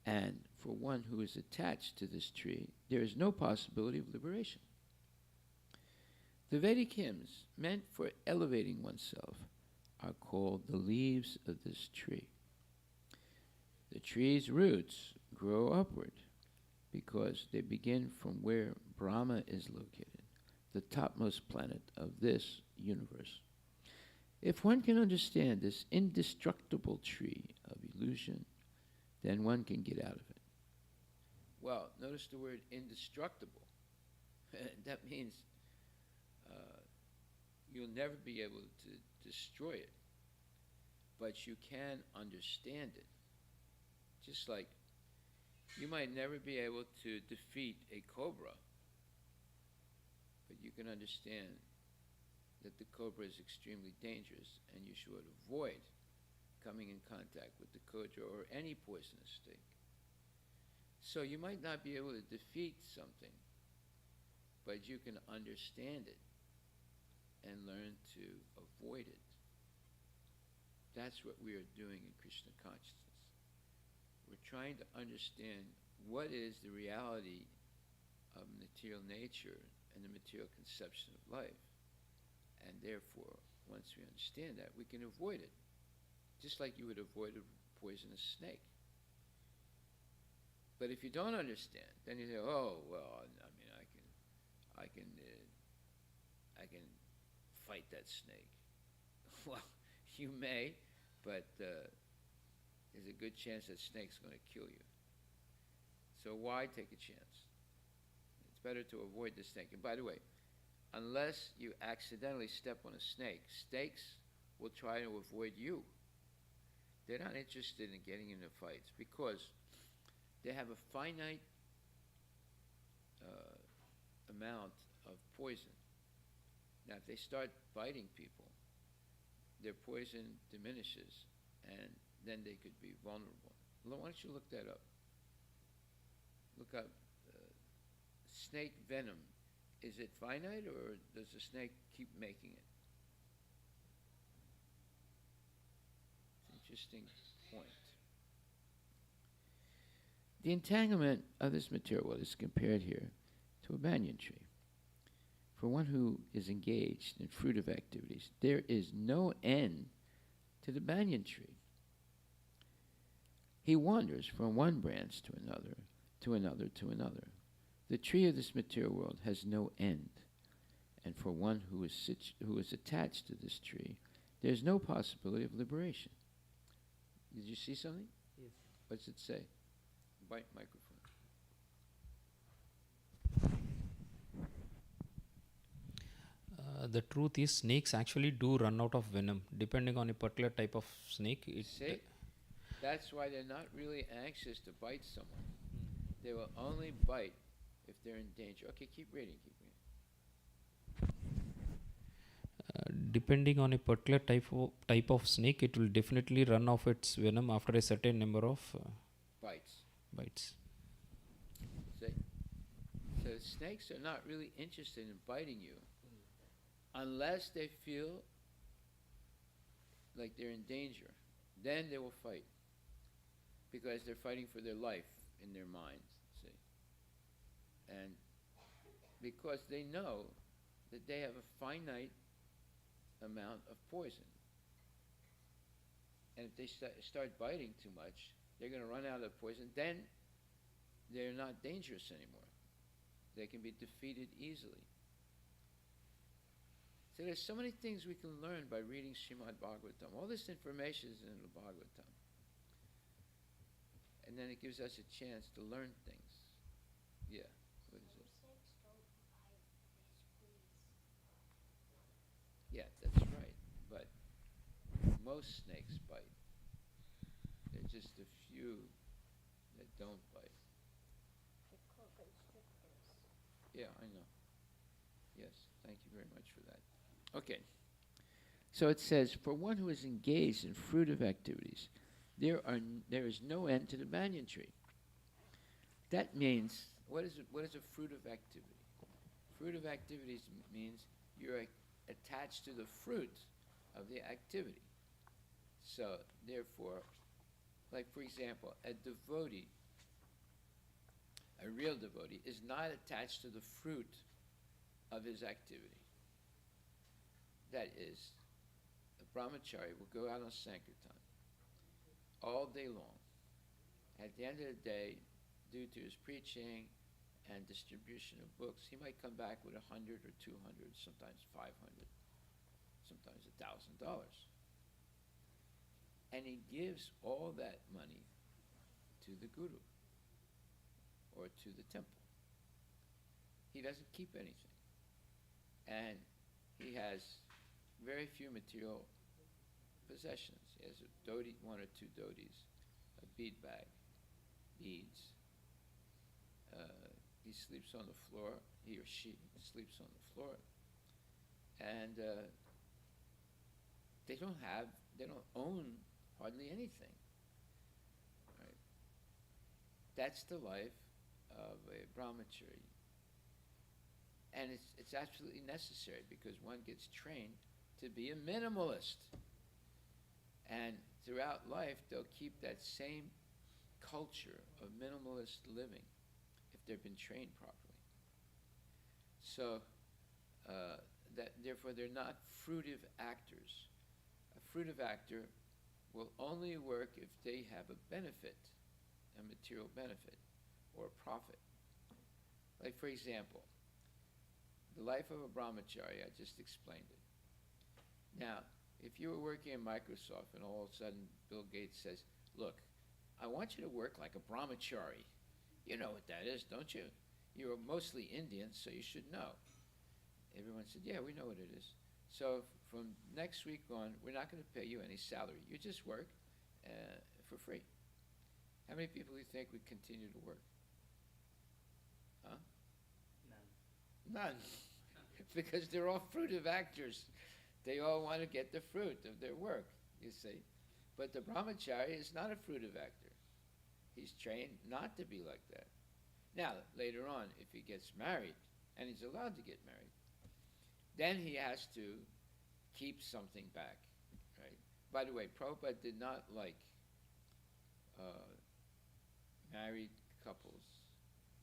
S6: And for one who is attached to this tree, there is no possibility of liberation. The Vedic hymns meant for elevating oneself are called the leaves of this tree. The tree's roots grow upward because they begin from where Brahma is located, the topmost planet of this universe. If one can understand this indestructible tree of illusion, then one can get out of it. Well, notice the word indestructible. That means you'll never be able to destroy it, but you can understand it. Just like you might never be able to defeat a cobra, but you can understand that the cobra is extremely dangerous and you should avoid coming in contact with the cobra or any poisonous snake. So you might not be able to defeat something, but you can understand it and learn to avoid it. That's what we are doing in Krishna consciousness. We're trying to understand what is the reality of material nature and the material conception of life. And therefore, once we understand that, we can avoid it. Just like you would avoid a poisonous snake. But if you don't understand, then you say, "Oh, well, I mean, I can fight that snake." Well, you may, but there's a good chance that snake's going to kill you. So why take a chance? It's better to avoid the snake. And by the way, unless you accidentally step on a snake, snakes will try to avoid you. They're not interested in getting into fights because they have a finite amount of poison. Now, if they start biting people, their poison diminishes, and then they could be vulnerable. Why don't you look that up? Look up snake venom. Is it finite, or does the snake keep making it? Interesting point. The entanglement of this material world is compared here to a banyan tree. For one who is engaged in fruitive activities, there is no end to the banyan tree. He wanders from one branch to another, to another, to another. The tree of this material world has no end, and for one who is attached to this tree, there is no possibility of liberation. Did you see something?
S4: Yes.
S6: What does it say? Microphone.
S7: The truth is, snakes actually do run out of venom. Depending on a particular type of snake,
S6: See? That's why they're not really anxious to bite someone. They will only bite if they're in danger. Okay, keep reading,
S7: depending on a particular type of snake, it will definitely run off its venom after a certain number of
S6: bites.
S7: bites.
S6: See? So snakes are not really interested in biting you unless they feel like they're in danger. Then they will fight because they're fighting for their life in their minds, see? And because they know that they have a finite amount of poison. And if they start biting too much, they're going to run out of poison. Then they're not dangerous anymore. They can be defeated easily. So there's so many things we can learn by reading Srimad Bhagavatam. All this information is in the Bhagavatam. And then it gives us a chance to learn things. Yeah, what is it? Yeah, that's right. But most snakes bite. There are just a few that don't bite. Yeah, I know. Yes, thank you very much for that. Okay. So it says, for one who is engaged in fruitive activities, there is no end to the banyan tree. That means, what is a fruitive activity? Fruitive activities means you're attached to the fruit of the activity. So, therefore, like for example, a devotee, a real devotee, is not attached to the fruit of his activity. That is, a brahmachari will go out on Sankirtan all day long. At the end of the day, due to his preaching and distribution of books, he might come back with 100 or 200, sometimes 500, sometimes $1,000. And he gives all that money to the guru or to the temple. He doesn't keep anything. And he has very few material possessions. He has a dhoti, one or two dhotis, a bead bag, beads, he sleeps on the floor, he or she sleeps on the floor, and they don't own hardly anything. Right? That's the life of a brahmachari. And it's absolutely necessary because one gets trained to be a minimalist. And throughout life, they'll keep that same culture of minimalist living if they've been trained properly. So, therefore, they're not fruitive actors. A fruitive actor will only work if they have a benefit, a material benefit, or a profit. Like, for example, the life of a brahmachari, I just explained it. Now, if you were working in Microsoft and all of a sudden Bill Gates says, look, I want you to work like a brahmachari. You know what that is, don't you? You're mostly Indian, so you should know. Everyone said, yeah, we know what it is. So from next week on, we're not going to pay you any salary. You just work for free. How many people do you think would continue to work? Huh? None. Because they're all fruitive actors. They all want to get the fruit of their work, you see. But the brahmachari is not a fruitive actor. He's trained not to be like that. Now, later on, if he gets married, and he's allowed to get married, then he has to keep something back, right? By the way, Prabhupada did not like married couples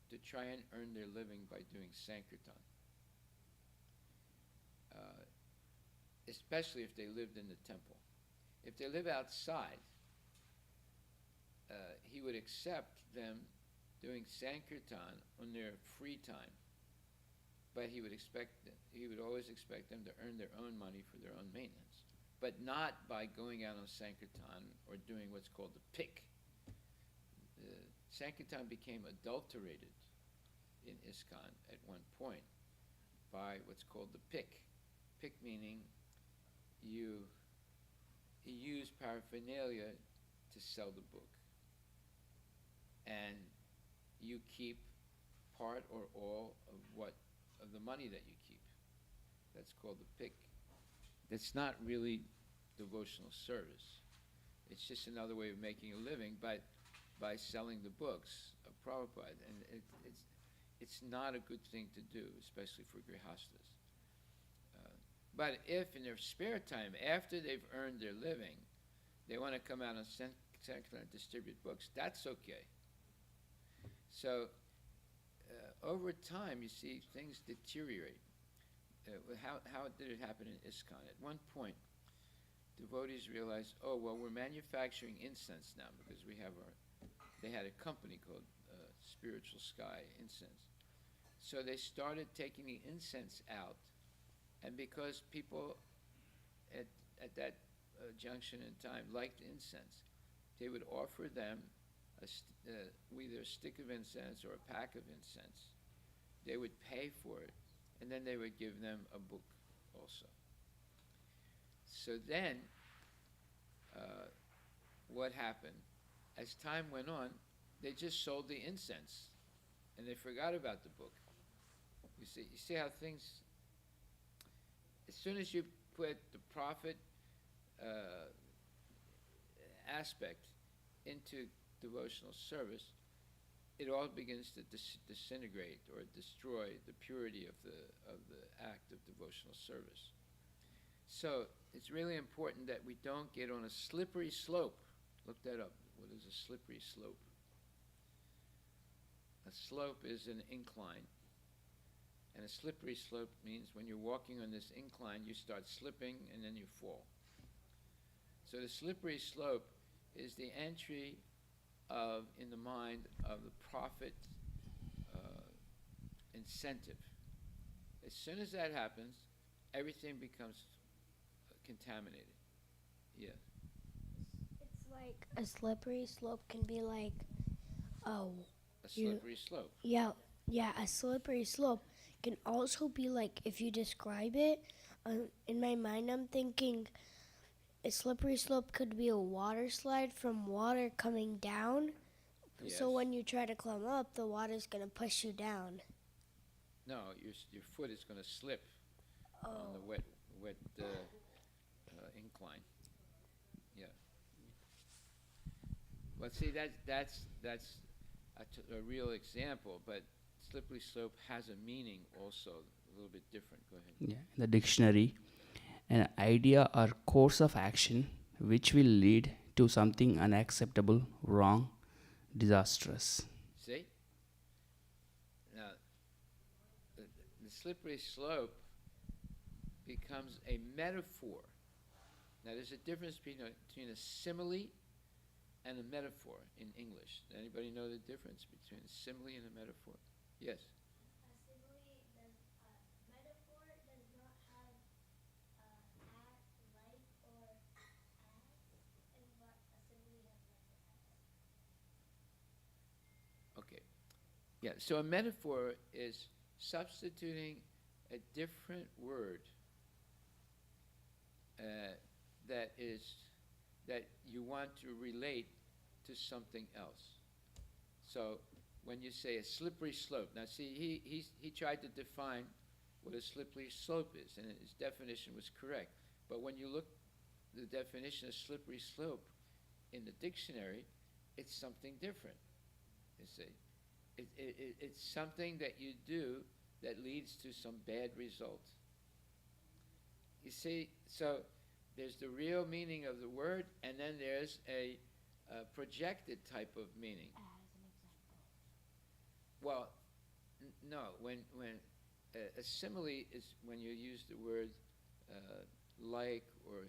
S6: to try and earn their living by doing Sankirtan. Especially if they lived in the temple. If they live outside, he would accept them doing Sankirtan on their free time, but he would always expect them to earn their own money for their own maintenance, but not by going out on Sankirtan or doing what's called the pick. Sankirtan became adulterated in ISKCON at one point by what's called the pick. Pick meaning you use paraphernalia to sell the book, and you keep part or all of the money that you keep. That's called the pick. That's not really devotional service. It's just another way of making a living by selling the books of Prabhupada, and it's not a good thing to do, especially for grihastas. But if in their spare time, after they've earned their living, they want to come out and distribute books, that's okay. So over time, you see things deteriorate. How did it happen in ISKCON? At one point, devotees realized, oh, well, we're manufacturing incense now because they had a company called Spiritual Sky Incense. So they started taking the incense out, and because people at that junction in time liked incense, they would offer them either a stick of incense or a pack of incense. They would pay for it, and then they would give them a book also. So then, what happened? As time went on, they just sold the incense, and they forgot about the book. You see how things. As soon as you put the profit aspect into devotional service, it all begins to disintegrate or destroy the purity of the act of devotional service. So it's really important that we don't get on a slippery slope. Look that up. What is a slippery slope? A slope is an incline. And a slippery slope means when you're walking on this incline, you start slipping and then you fall. So the slippery slope is the entry in the mind of the profit incentive. As soon as that happens, everything becomes contaminated. Yeah.
S5: It's like a slippery slope can be like, oh,
S6: A slippery slope.
S5: yeah, a slippery slope can also be like, if you describe it, in my mind I'm thinking a slippery slope could be a water slide from water coming down So
S6: Yes.
S5: when you try to climb up, the water's going to push you down.
S6: No, your foot is going to slip on the wet incline. Yeah. Well, see, that's a real example, but slippery slope has a meaning also a little bit different. Go ahead.
S8: Yeah, in the dictionary, an idea or course of action which will lead to something unacceptable, wrong, disastrous.
S6: See? Now, the slippery slope becomes a metaphor. Now, there's a difference between a simile and a metaphor in English. Does anybody know the difference between a simile and a metaphor? Yes. Okay. Yeah, so a metaphor is substituting a different word that you want to relate to something else. So when you say a slippery slope, now see, he tried to define what a slippery slope is, and his definition was correct. But when you look the definition of slippery slope in the dictionary, it's something different. You see, it's something that you do that leads to some bad result. You see, so there's the real meaning of the word, and then there's a projected type of meaning. Well, no. When a simile is when you use the word like or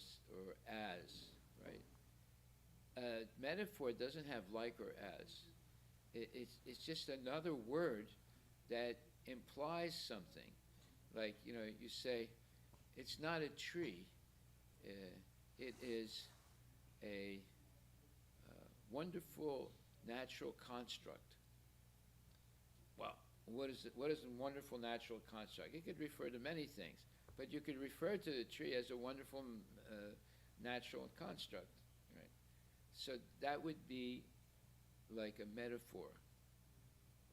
S6: as, right? Metaphor doesn't have like or as. It's just another word that implies something. Like, you say, it's not a tree. It is a wonderful natural construct. Well, what is a wonderful natural construct? It could refer to many things, but you could refer to the tree as a wonderful natural construct, right? So that would be like a metaphor.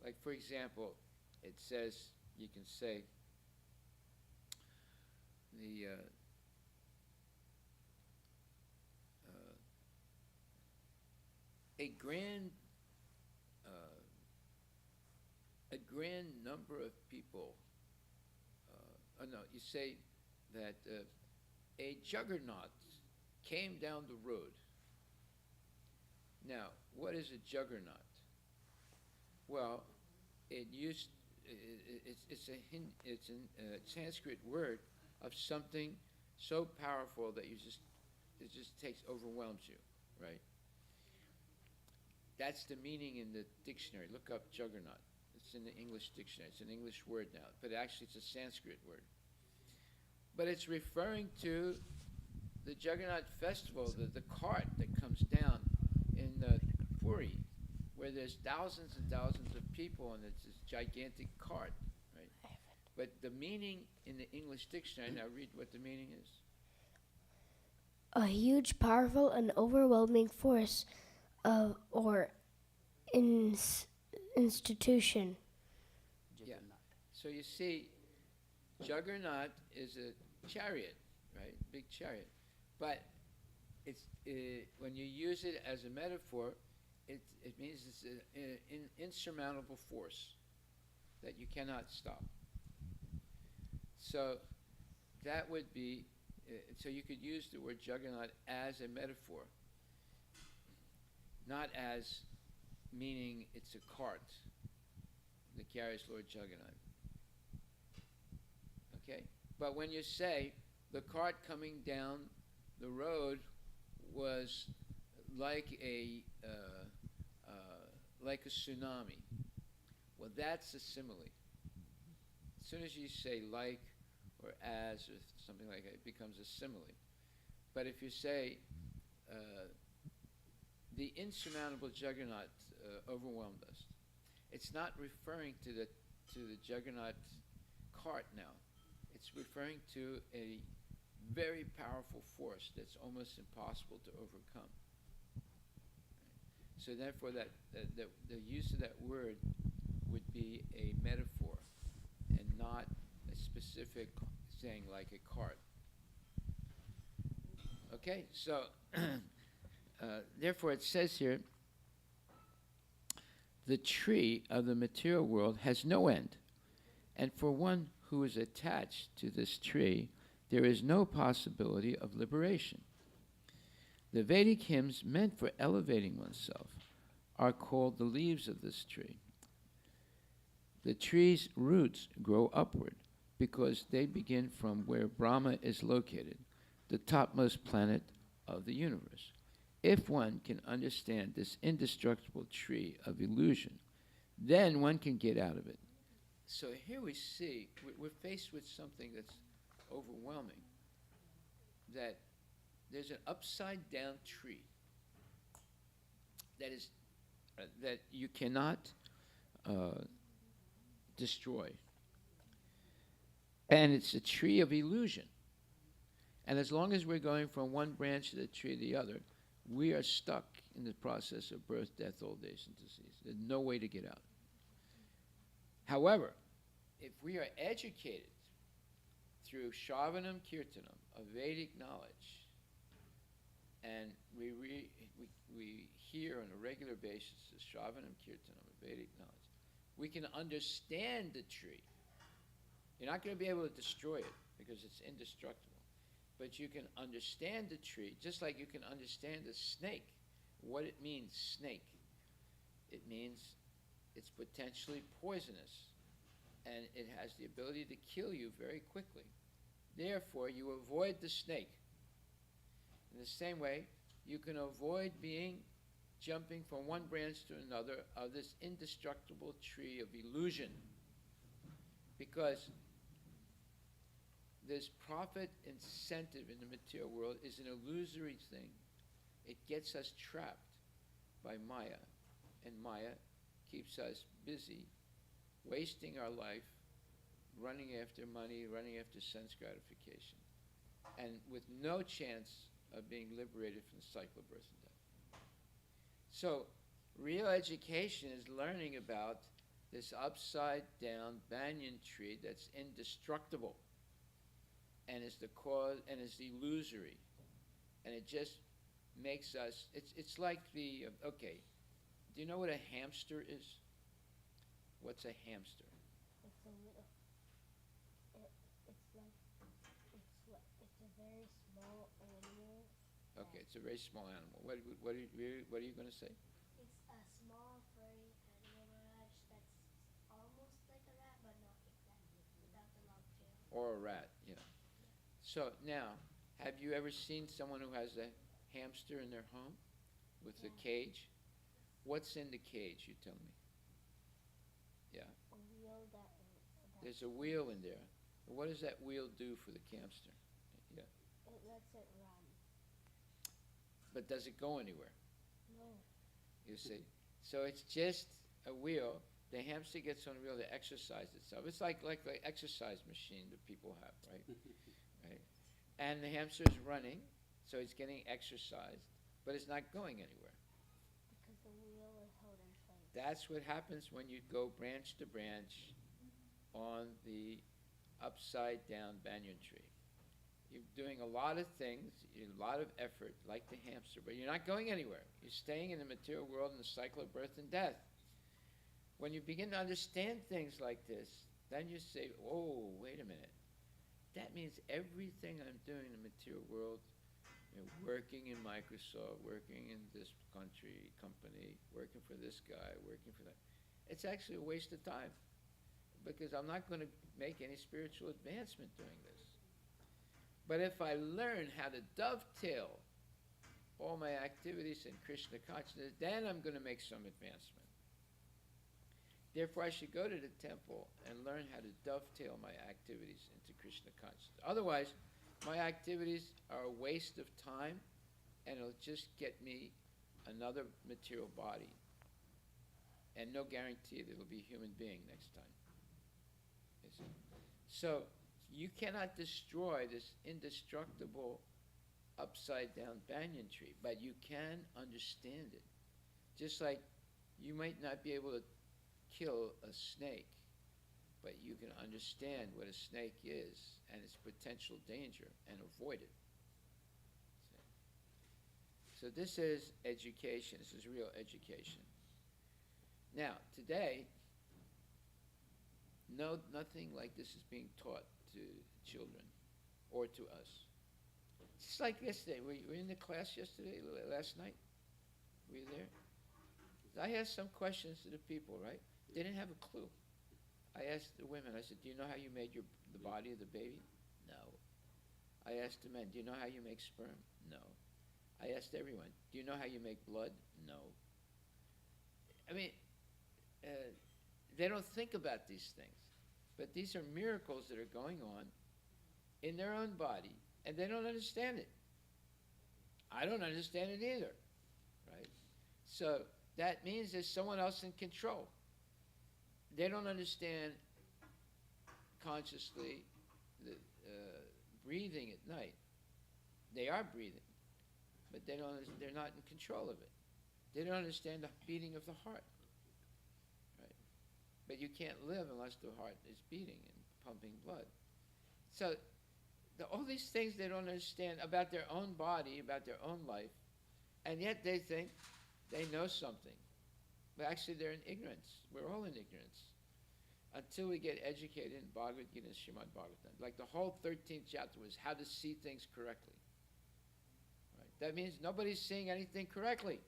S6: Like, for example, it says, you can say, a grand number of people, you say that a juggernaut came down the road. Now, what is a juggernaut? Well, it's a Sanskrit word of something so powerful that it just overwhelms you, right? That's the meaning in the dictionary. Look up juggernaut. It's in the English dictionary. It's an English word now, but actually it's a Sanskrit word. But it's referring to the Juggernaut festival, the cart that comes down in Puri, where there's thousands and thousands of people, and it's this gigantic cart, right? But the meaning in the English dictionary, now read what the meaning is.
S5: A huge, powerful, and overwhelming force or institution.
S6: Yeah. So you see, juggernaut is a chariot, right? Big chariot. But it's when you use it as a metaphor, it means it's an insurmountable force that you cannot stop. So that would be, so you could use the word juggernaut as a metaphor, not as meaning it's a cart that carries Lord Juggernaut. Okay? But when you say the cart coming down the road was like a tsunami, well, that's a simile. As soon as you say like or as or something like that, it becomes a simile. But if you say the insurmountable juggernaut overwhelmed us, it's not referring to the juggernaut cart now. It's referring to a very powerful force that's almost impossible to overcome. So therefore, the use of that word would be a metaphor and not a specific saying like a cart. Okay, so therefore it says here, the tree of the material world has no end, and for one who is attached to this tree, there is no possibility of liberation. The Vedic hymns meant for elevating oneself are called the leaves of this tree. The tree's roots grow upward because they begin from where Brahma is located, the topmost planet of the universe. If one can understand this indestructible tree of illusion, then one can get out of it. So here we see, we're faced with something that's overwhelming, that there's an upside down tree that is that you cannot destroy. And it's a tree of illusion. And as long as we're going from one branch of the tree to the other, we are stuck in the process of birth, death, old age, and disease. There's no way to get out. However, if we are educated through Shravanam Kirtanam, of Vedic knowledge, and we hear on a regular basis the Shravanam Kirtanam of Vedic knowledge, we can understand the tree. You're not going to be able to destroy it because it's indestructible. But you can understand the tree, just like you can understand the snake. What it means, snake. It means it's potentially poisonous, and it has the ability to kill you very quickly. Therefore, you avoid the snake. In the same way, you can avoid jumping from one branch to another of this indestructible tree of illusion, because this profit incentive in the material world is an illusory thing. It gets us trapped by Maya, and Maya keeps us busy, wasting our life, running after money, running after sense gratification, and with no chance of being liberated from the cycle of birth and death. So, real education is learning about this upside down banyan tree that's indestructible, and is the cause, and is illusory, and it just makes us. It's like the okay. Do you know what a hamster is? What's a hamster?
S5: It's a little. It's a very small animal.
S6: Okay, it's a very small animal. What are you going to say?
S5: It's a small furry animal that's almost like a rat, but not exactly, without the long tail.
S6: Or a rat, yeah. So now, have you ever seen someone who has a hamster in their home with a cage? What's in the cage, you tell me? Yeah.
S5: A wheel that
S6: There's a wheel in there. What does that wheel do for the hamster? Yeah.
S5: it lets it run.
S6: But does it go anywhere?
S5: No.
S6: You see? So it's just a wheel. The hamster gets on a wheel to exercise itself. It's like an exercise machine that people have, right? Right? And the hamster is running, so it's getting exercised, but it's not going anywhere.
S5: Because the wheel is held in place.
S6: That's what happens when you go branch to branch on the upside down banyan tree. You're doing a lot of things, a lot of effort, like the hamster, but you're not going anywhere. You're staying in the material world in the cycle of birth and death. When you begin to understand things like this, then you say, oh, wait a minute. That means everything I'm doing in the material world, working in Microsoft, working in this company, working for this guy, working for that, it's actually a waste of time, because I'm not going to make any spiritual advancement doing this. But if I learn how to dovetail all my activities in Krishna consciousness, then I'm going to make some advancement. Therefore, I should go to the temple and learn how to dovetail my activities into Krishna consciousness. Otherwise, my activities are a waste of time, and it'll just get me another material body, and no guarantee that it'll be a human being next time. You see? So you cannot destroy this indestructible upside down banyan tree, but you can understand it. Just like you might not be able to kill a snake, but you can understand what a snake is and its potential danger and avoid it. So this is education. This is real education. Now, today, nothing like this is being taught to children or to us. Just like yesterday. Were you in the class yesterday, last night? Were you there? I asked some questions to the people, right? They didn't have a clue. I asked the women, I said, do you know how you made the body of the baby? No. I asked the men, do you know how you make sperm? No. I asked everyone, do you know how you make blood? No. I mean, they don't think about these things. But these are miracles that are going on in their own body, and they don't understand it. I don't understand it either, right? So that means there's someone else in control. They don't understand consciously the breathing at night. They are breathing, but they're not in control of it. They don't understand the beating of the heart, right? But you can't live unless the heart is beating and pumping blood. So all these things they don't understand about their own body, about their own life, and yet they think they know something. But actually they're in ignorance. We're all in ignorance. Until we get educated in Bhagavad Gita and Srimad Bhagavatam. Like the whole 13th chapter was how to see things correctly. Right? That means nobody's seeing anything correctly.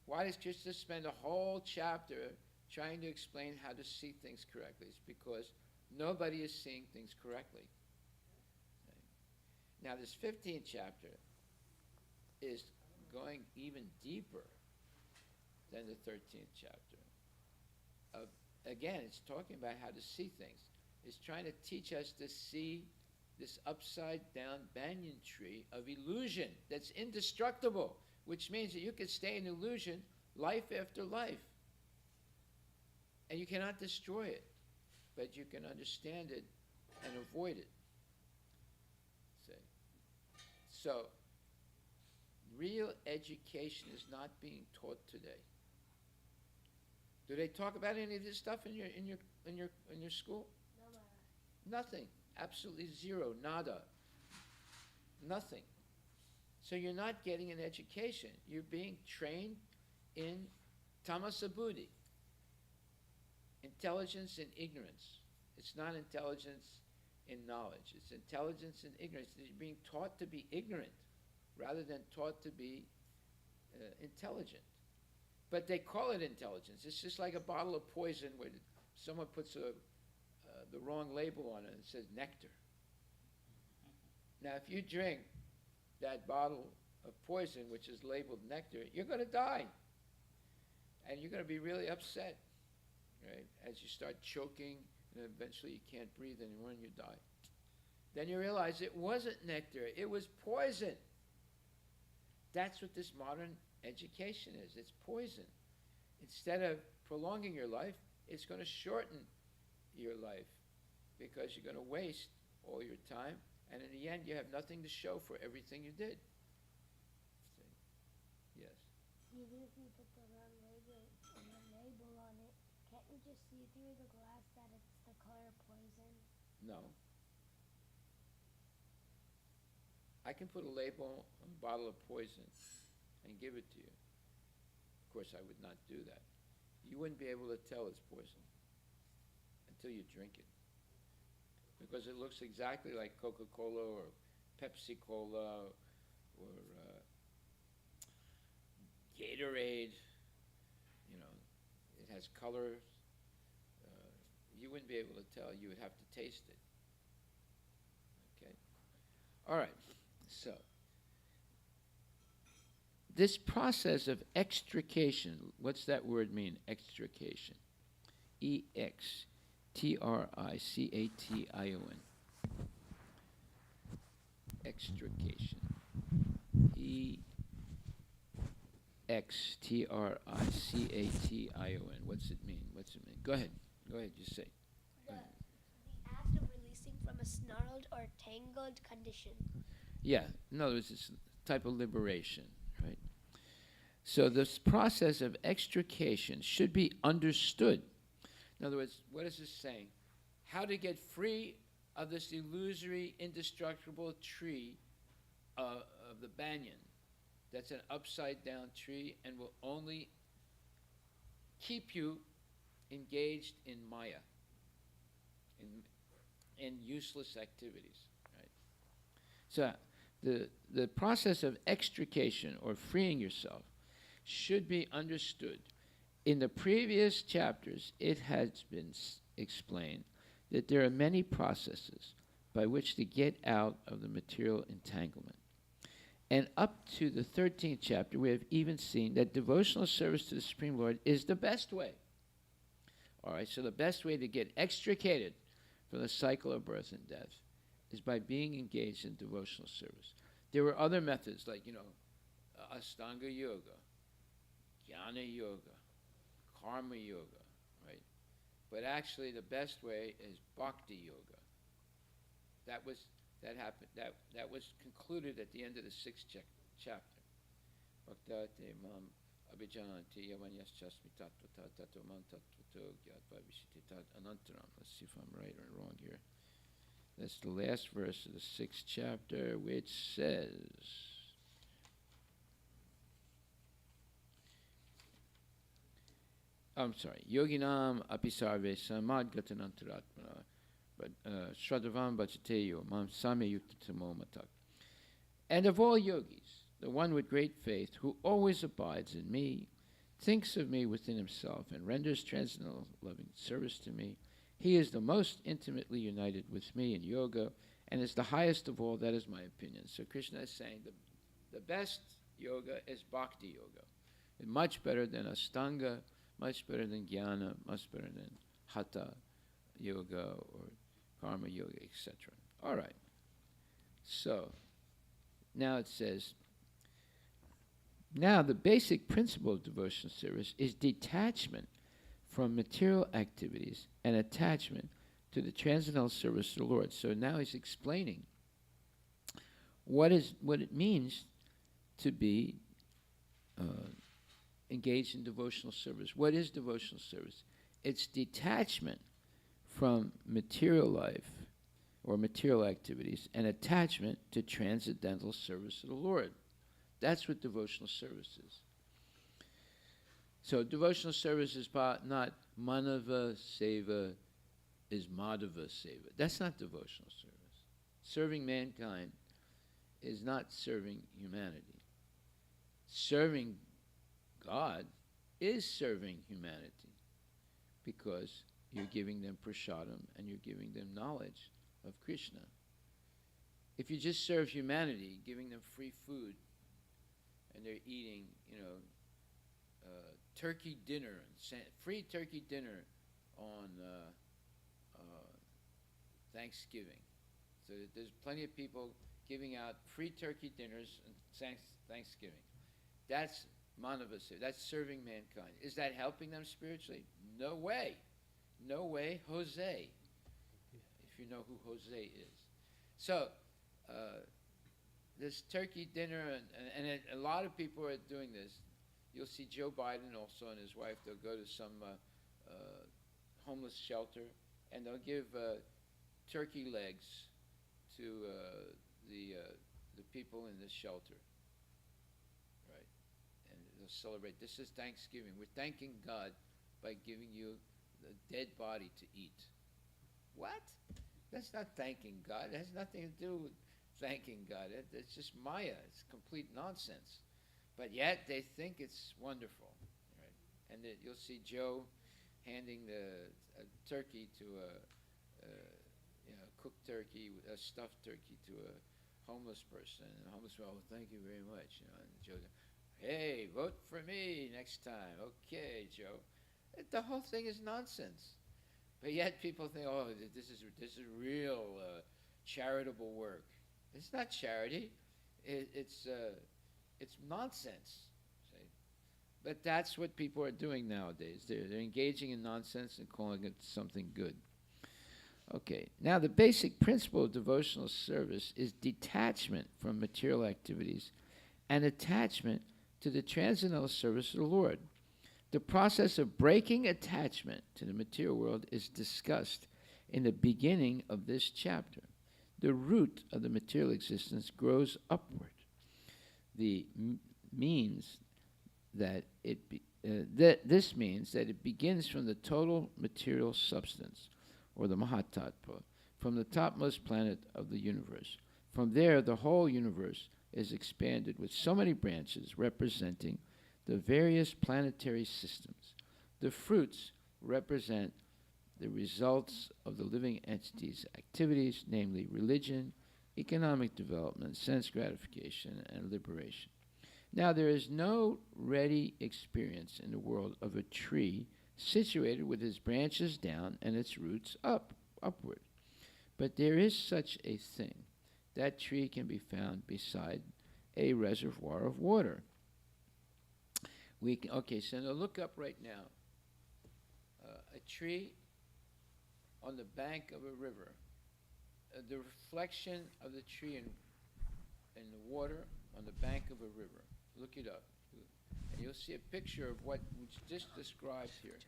S6: Why does Krishna spend a whole chapter trying to explain how to see things correctly? It's because nobody is seeing things correctly. Now this 15th chapter is going even deeper than the 13th chapter. Again, it's talking about how to see things. It's trying to teach us to see this upside down banyan tree of illusion that's indestructible, which means that you can stay in illusion life after life. And you cannot destroy it, but you can understand it and avoid it. See? So, real education is not being taught today. Do they talk about any of this stuff in your school? No. Nothing. Absolutely zero. Nada. Nothing. So you're not getting an education. You're being trained in tamasa buddhi. Intelligence and ignorance. It's not intelligence in knowledge. It's intelligence in ignorance. You're being taught to be ignorant rather than taught to be intelligent. But they call it intelligence. It's just like a bottle of poison where someone puts the wrong label on it and says nectar. Now, if you drink that bottle of poison, which is labeled nectar, you're going to die. And you're going to be really upset, right? As you start choking, and eventually you can't breathe anymore and you die. Then you realize it wasn't nectar, it was poison. That's what this modern education is. It's poison. Instead of prolonging your life, it's going to shorten your life because you're going to waste all your time, and in the end, you have nothing to show for everything you did. See? Yes.
S5: Even if you put the wrong label on it, can't you just see through the glass that it's the color poison?
S6: No. I can put a label on a bottle of poison and give it to you. Of course, I would not do that. You wouldn't be able to tell it's poison until you drink it. Because it looks exactly like Coca-Cola or Pepsi-Cola or Gatorade. You know, it has colors. You wouldn't be able to tell. You would have to taste it. Okay? All right. So, this process of extrication, what's that word mean, extrication? E-X-T-R-I-C-A-T-I-O-N. Extrication. E-X-T-R-I-C-A-T-I-O-N. What's it mean? What's it mean? Go ahead. Go ahead, just say.
S5: The act of releasing from a snarled or tangled condition.
S6: Yeah, in other words, it's a type of liberation, right? So this process of extrication should be understood. In other words, what is this saying? How to get free of this illusory, indestructible tree of the banyan. That's an upside-down tree and will only keep you engaged in maya, in useless activities. Right? So the process of extrication or freeing yourself should be understood. In the previous chapters, it has been explained that there are many processes by which to get out of the material entanglement. And up to the 13th chapter, we have even seen that devotional service to the Supreme Lord is the best way. All right, so the best way to get extricated from the cycle of birth and death is by being engaged in devotional service. There were other methods like, Ashtanga Yoga, Jnana Yoga, Karma Yoga, right? But actually the best way is Bhakti Yoga. That was concluded at the end of the 6th chapter. Bhaktate mam abhijanti yavanyaschasmi tattva tattva man tattvato gyatva vishititat anantaram. Let's see if I'm right or wrong here. That's the last verse of the 6th chapter, which says, I'm sorry, yoginam apisarve samad gatanantaratmana, but Shraddhavam Bhajateyo Mam Same Yuktamo Matak. And of all yogis, the one with great faith, who always abides in me, thinks of me within himself, and renders transcendental loving service to me, he is the most intimately united with me in yoga, and is the highest of all. That is my opinion. So Krishna is saying the best yoga is Bhakti Yoga. It's much better than Ashtanga, much better than Jnana, much better than Hatha Yoga or Karma Yoga, etc. All right. So, now it says, now the basic principle of devotional service is detachment from material activities and attachment to the transcendental service of the Lord. So now he's explaining what it means to be engaged in devotional service. What is devotional service? It's detachment from material life or material activities and attachment to transcendental service of the Lord. That's what devotional service is. So devotional service is not manava seva is madhava seva. That's not devotional service. Serving mankind is not serving humanity. Serving God is serving humanity because you're giving them prasadam and you're giving them knowledge of Krishna. If you just serve humanity, giving them free food, and they're eating, turkey dinner, free turkey dinner on Thanksgiving. So there's plenty of people giving out free turkey dinners on Thanksgiving. That's manava seva. That's serving mankind. Is that helping them spiritually? No way. No way, Jose, if you know who Jose is. So, this turkey dinner, and a lot of people are doing this. You'll see Joe Biden also and his wife, they'll go to some homeless shelter, and they'll give turkey legs to the people in this shelter, right? And they'll celebrate. This is Thanksgiving. We're thanking God by giving you the dead body to eat. What? That's not thanking God. It has nothing to do with thanking God. It's just Maya. It's complete nonsense. But yet they think it's wonderful, right? And you'll see Joe handing a turkey to cooked turkey, a stuffed turkey to a homeless person, and the homeless person, oh, thank you very much, and Joe, hey, vote for me next time. Okay, Joe. The whole thing is nonsense. But yet people think, oh, this is real charitable work. It's not charity. It's nonsense. See? But that's what people are doing nowadays. They're engaging in nonsense and calling it something good. Okay, now the basic principle of devotional service is detachment from material activities and attachment to the transcendental service of the Lord. The process of breaking attachment to the material world is discussed in the beginning of this chapter. The root of the material existence grows upward. Means that this means that it begins from the total material substance, or the Mahatattva, from the topmost planet of the universe. From there, the whole universe is expanded with so many branches representing the various planetary systems. The fruits represent the results of the living entities' activities, namely religion, economic development, sense gratification, and liberation. Now, there is no ready experience in the world of a tree situated with its branches down and its roots upward. But there is such a thing. That tree can be found beside a reservoir of water. So now look up right now. A tree on the bank of a river. The reflection of the tree in the water on the bank of a river. Look it up. And you'll see a picture of what was just described here.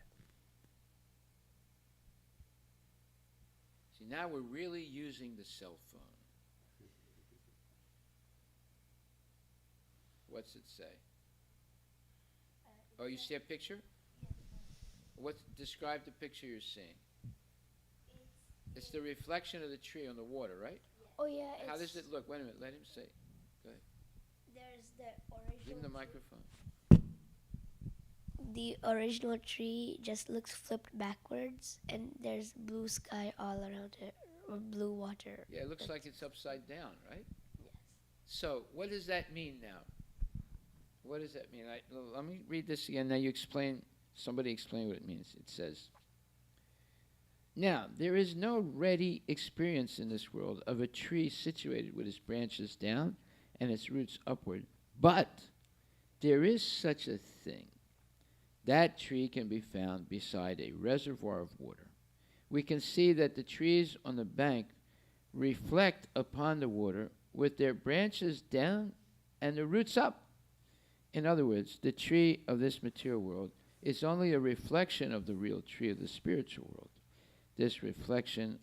S6: See, now we're really using the cell phone. What's it say? Oh, you see a picture? Describe the picture you're seeing. It's the reflection of the tree on the water, right?
S5: Oh yeah.
S6: How does it look? Wait a minute, let him say. Go ahead.
S5: There's the original.
S6: Give him the microphone.
S5: The original tree just looks flipped backwards, and there's blue sky all around it, or blue water.
S6: Yeah, it looks like it's upside down, right?
S5: Yes.
S6: So, what does that mean now? What does that mean? Let me read this again. Now you explain. Somebody explain what it means. It says, now, there is no ready experience in this world of a tree situated with its branches down and its roots upward, but there is such a thing. That tree can be found beside a reservoir of water. We can see that the trees on the bank reflect upon the water with their branches down and the roots up. In other words, the tree of this material world is only a reflection of the real tree of the spiritual world. This reflection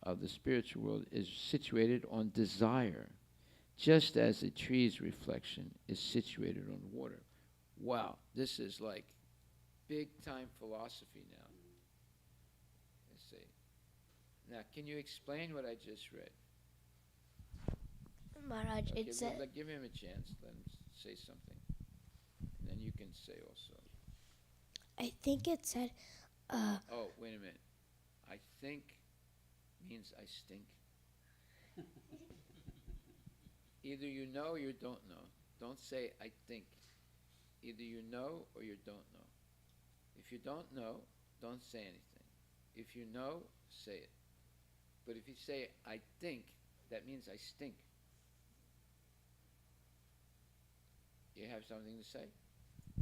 S6: of the spiritual world is situated on desire, just as the tree's reflection is situated on water. Wow, this is like big-time philosophy now. Let's see. Now, can you explain what I just read?
S5: Maharaj,
S6: Okay,
S5: it said.
S6: give him a chance. Let him say something. And then you can say also.
S5: I think it said.
S6: Oh, wait a minute. I think means I stink. Either you know or you don't know. Don't say I think. Either you know or you don't know. If you don't know, don't say anything. If you know, say it. But if you say I think, that means I stink. You have something to say?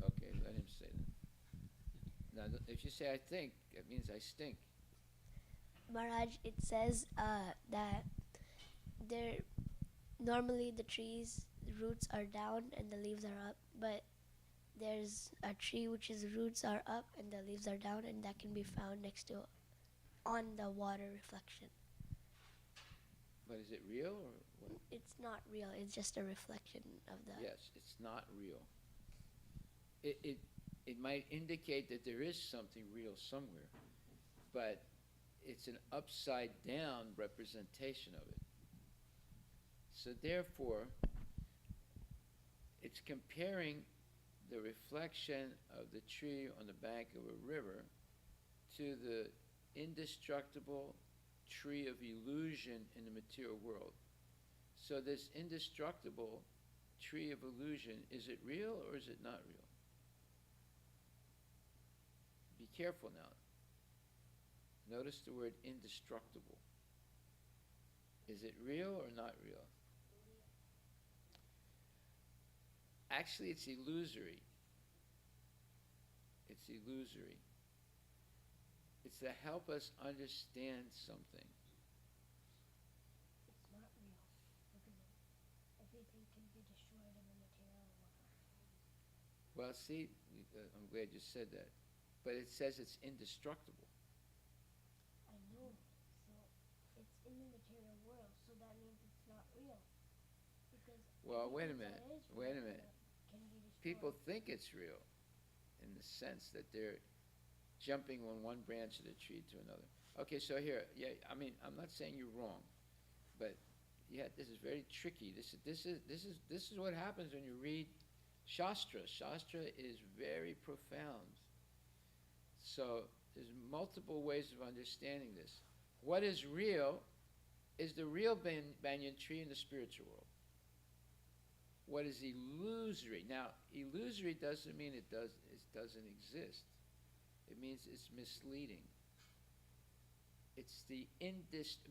S6: Okay, let him say that. Now, if you say I think, that means I stink.
S5: Maharaj, it says that there normally the trees roots are down and the leaves are up, but there's a tree which is roots are up and the leaves are down, and that can be found next to on the water reflection.
S6: But is it real or what?
S5: It's not real. It's just a reflection of the.
S6: Yes, it's not real. It might indicate that there is something real somewhere, but it's an upside down representation of it. So therefore, it's comparing the reflection of the tree on the bank of a river to the indestructible tree of illusion in the material world. So this indestructible tree of illusion, is it real or is it not real? Be careful now. Notice the word indestructible. Is it real or not real? Actually, it's illusory. It's illusory. It's to help us understand something.
S5: It's not real. Everything can be destroyed in the material world.
S6: Well, see, I'm glad you said that. But it says it's indestructible.
S5: I know. So it's in the material world, so that means it's not real. Because
S6: Well, wait a
S5: anything
S6: minute.
S5: that is
S6: Wait a
S5: real
S6: minute.
S5: can be destroyed.
S6: People think it's real in the sense that they're jumping on one branch of the tree to another. Okay, so here, yeah, I mean, I'm not saying you're wrong, but yeah, this is very tricky. This is what happens when you read Shastra. Shastra is very profound. So there's multiple ways of understanding this. What is real is the real banyan tree in the spiritual world. What is illusory? Now, illusory doesn't mean it doesn't exist. It means it's misleading. It's the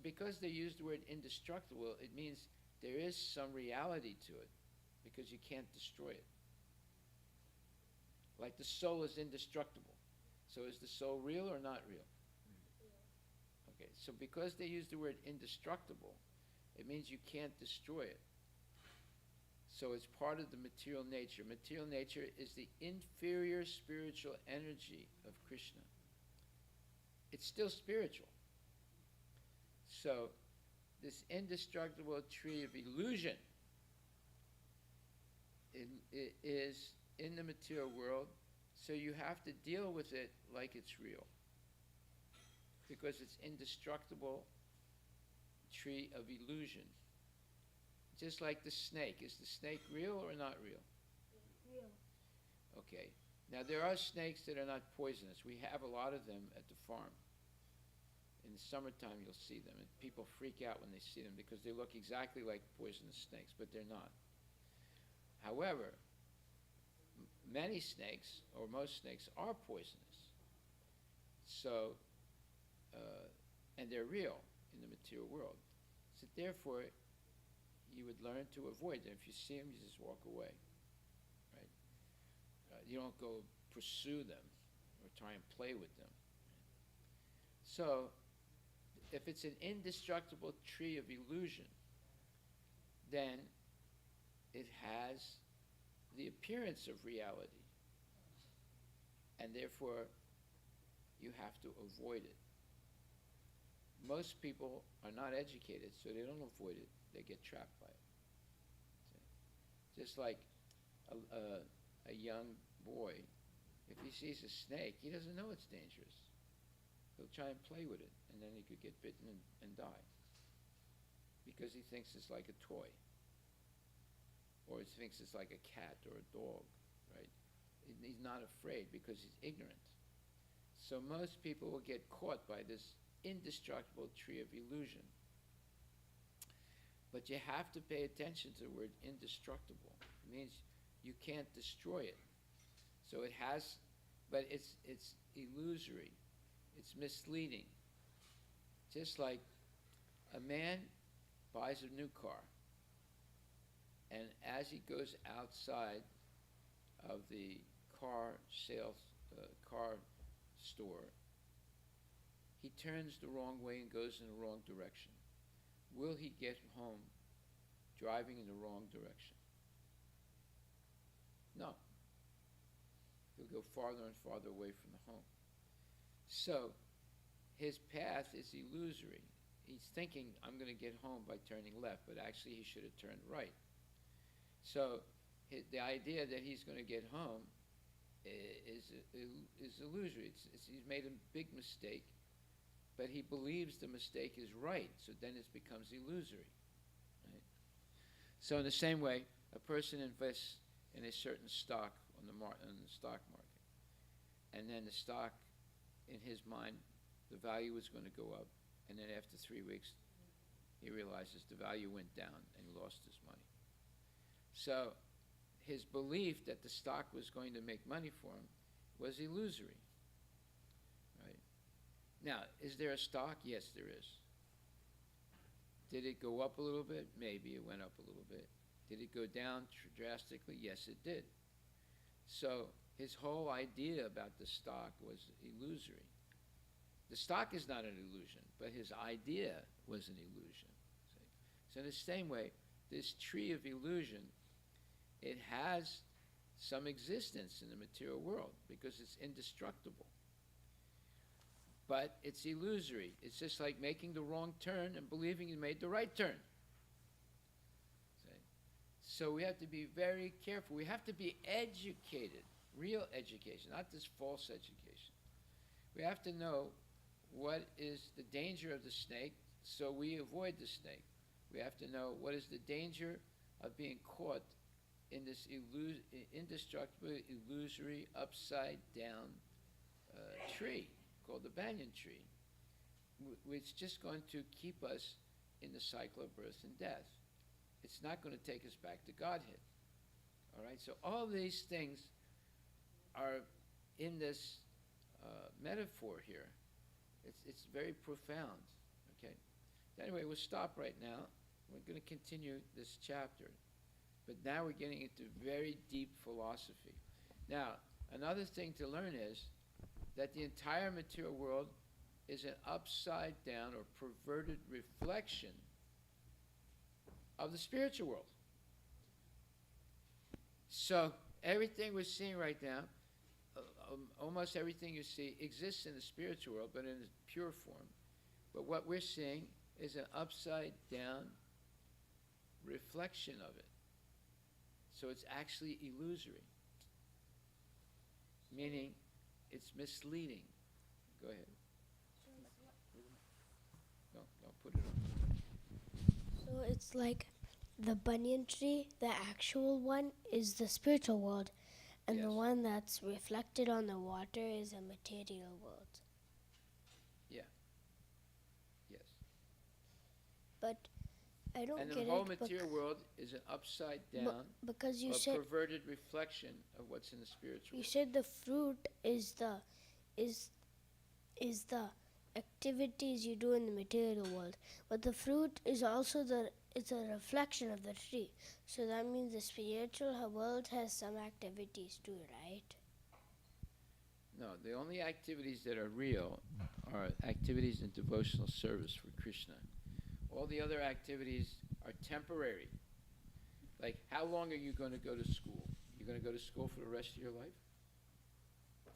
S6: because they use the word indestructible, it means there is some reality to it because you can't destroy it. Like the soul is indestructible. So is the soul real or not real? Okay, so because they use the word indestructible, it means you can't destroy it. So it's part of the material nature. Material nature is the inferior spiritual energy of Krishna. It's still spiritual. So this indestructible tree of illusion it is in the material world, so you have to deal with it like it's real. Because it's indestructible tree of illusion. Just like the snake. Is the snake real or not real?
S5: Real.
S6: Okay. Now there are snakes that are not poisonous. We have a lot of them at the farm. In the summertime you'll see them, and people freak out when they see them because they look exactly like poisonous snakes, but they're not. However, many snakes, or most snakes, are poisonous. So, and they're real in the material world. So therefore, you would learn to avoid them. If you see them, you just walk away, right? You don't go pursue them or try and play with them. So, if it's an indestructible tree of illusion, then it has the appearance of reality. And therefore, you have to avoid it. Most people are not educated, so they don't avoid it. They get trapped by it. See? Just like a young boy, if he sees a snake, he doesn't know it's dangerous. He'll try and play with it, and then he could get bitten and die. Because he thinks it's like a toy. Or he thinks it's like a cat or a dog, right? He's not afraid because he's ignorant. So most people will get caught by this indestructible tree of illusion. But you have to pay attention to the word indestructible. It means you can't destroy it. So it has, but it's illusory. It's misleading. Just like a man buys a new car, and as he goes outside of the car store, he turns the wrong way and goes in the wrong direction. Will he get home driving in the wrong direction? No. He'll go farther and farther away from the home. So, his path is illusory. He's thinking, I'm going to get home by turning left, but actually he should have turned right. So, the idea that he's going to get home is illusory. He's made a big mistake, but he believes the mistake is right, so then it becomes illusory. Right? So in the same way, a person invests in a certain stock on the stock market, and then the stock, in his mind, the value is going to go up, and then after 3 weeks, he realizes the value went down and he lost his money. So his belief that the stock was going to make money for him was illusory. Right? Now, is there a stock? Yes, there is. Did it go up a little bit? Maybe it went up a little bit. Did it go down drastically? Yes, it did. So his whole idea about the stock was illusory. The stock is not an illusion, but his idea was an illusion. See? So in the same way, this tree of illusion, it has some existence in the material world because it's indestructible. But it's illusory. It's just like making the wrong turn and believing you made the right turn. See? So we have to be very careful. We have to be educated, real education, not this false education. We have to know what is the danger of the snake so we avoid the snake. We have to know what is the danger of being caught in this indestructible, illusory, upside-down tree called the banyan tree, which is just going to keep us in the cycle of birth and death. It's not going to take us back to Godhead. All right? So all these things are in this metaphor here. It's very profound. Okay? Anyway, we'll stop right now. We're going to continue this chapter. But now we're getting into very deep philosophy. Now, another thing to learn is that the entire material world is an upside down or perverted reflection of the spiritual world. So everything we're seeing right now, almost everything you see exists in the spiritual world, but in its pure form. But what we're seeing is an upside down reflection of it. So it's actually illusory, meaning it's misleading. Go ahead. No, put it on.
S5: So it's like the banyan tree, the actual one, is the spiritual world, and the
S6: Yes.
S5: one that's reflected on the water is a material world.
S6: Yes.
S5: But I don't
S6: And the
S5: get
S6: whole
S5: it
S6: material world is an upside down
S5: because you
S6: or
S5: said
S6: perverted reflection of what's in the spiritual
S5: you
S6: world.
S5: said the fruit is the activities you do in the material world, but the fruit is also it's a reflection of the tree. So that means the spiritual world has some activities too, right?
S6: No, the only activities that are real are activities in devotional service for Krishna. All the other activities are temporary. Like, how long are you going to go to school? You're going to go to school for the rest of your life?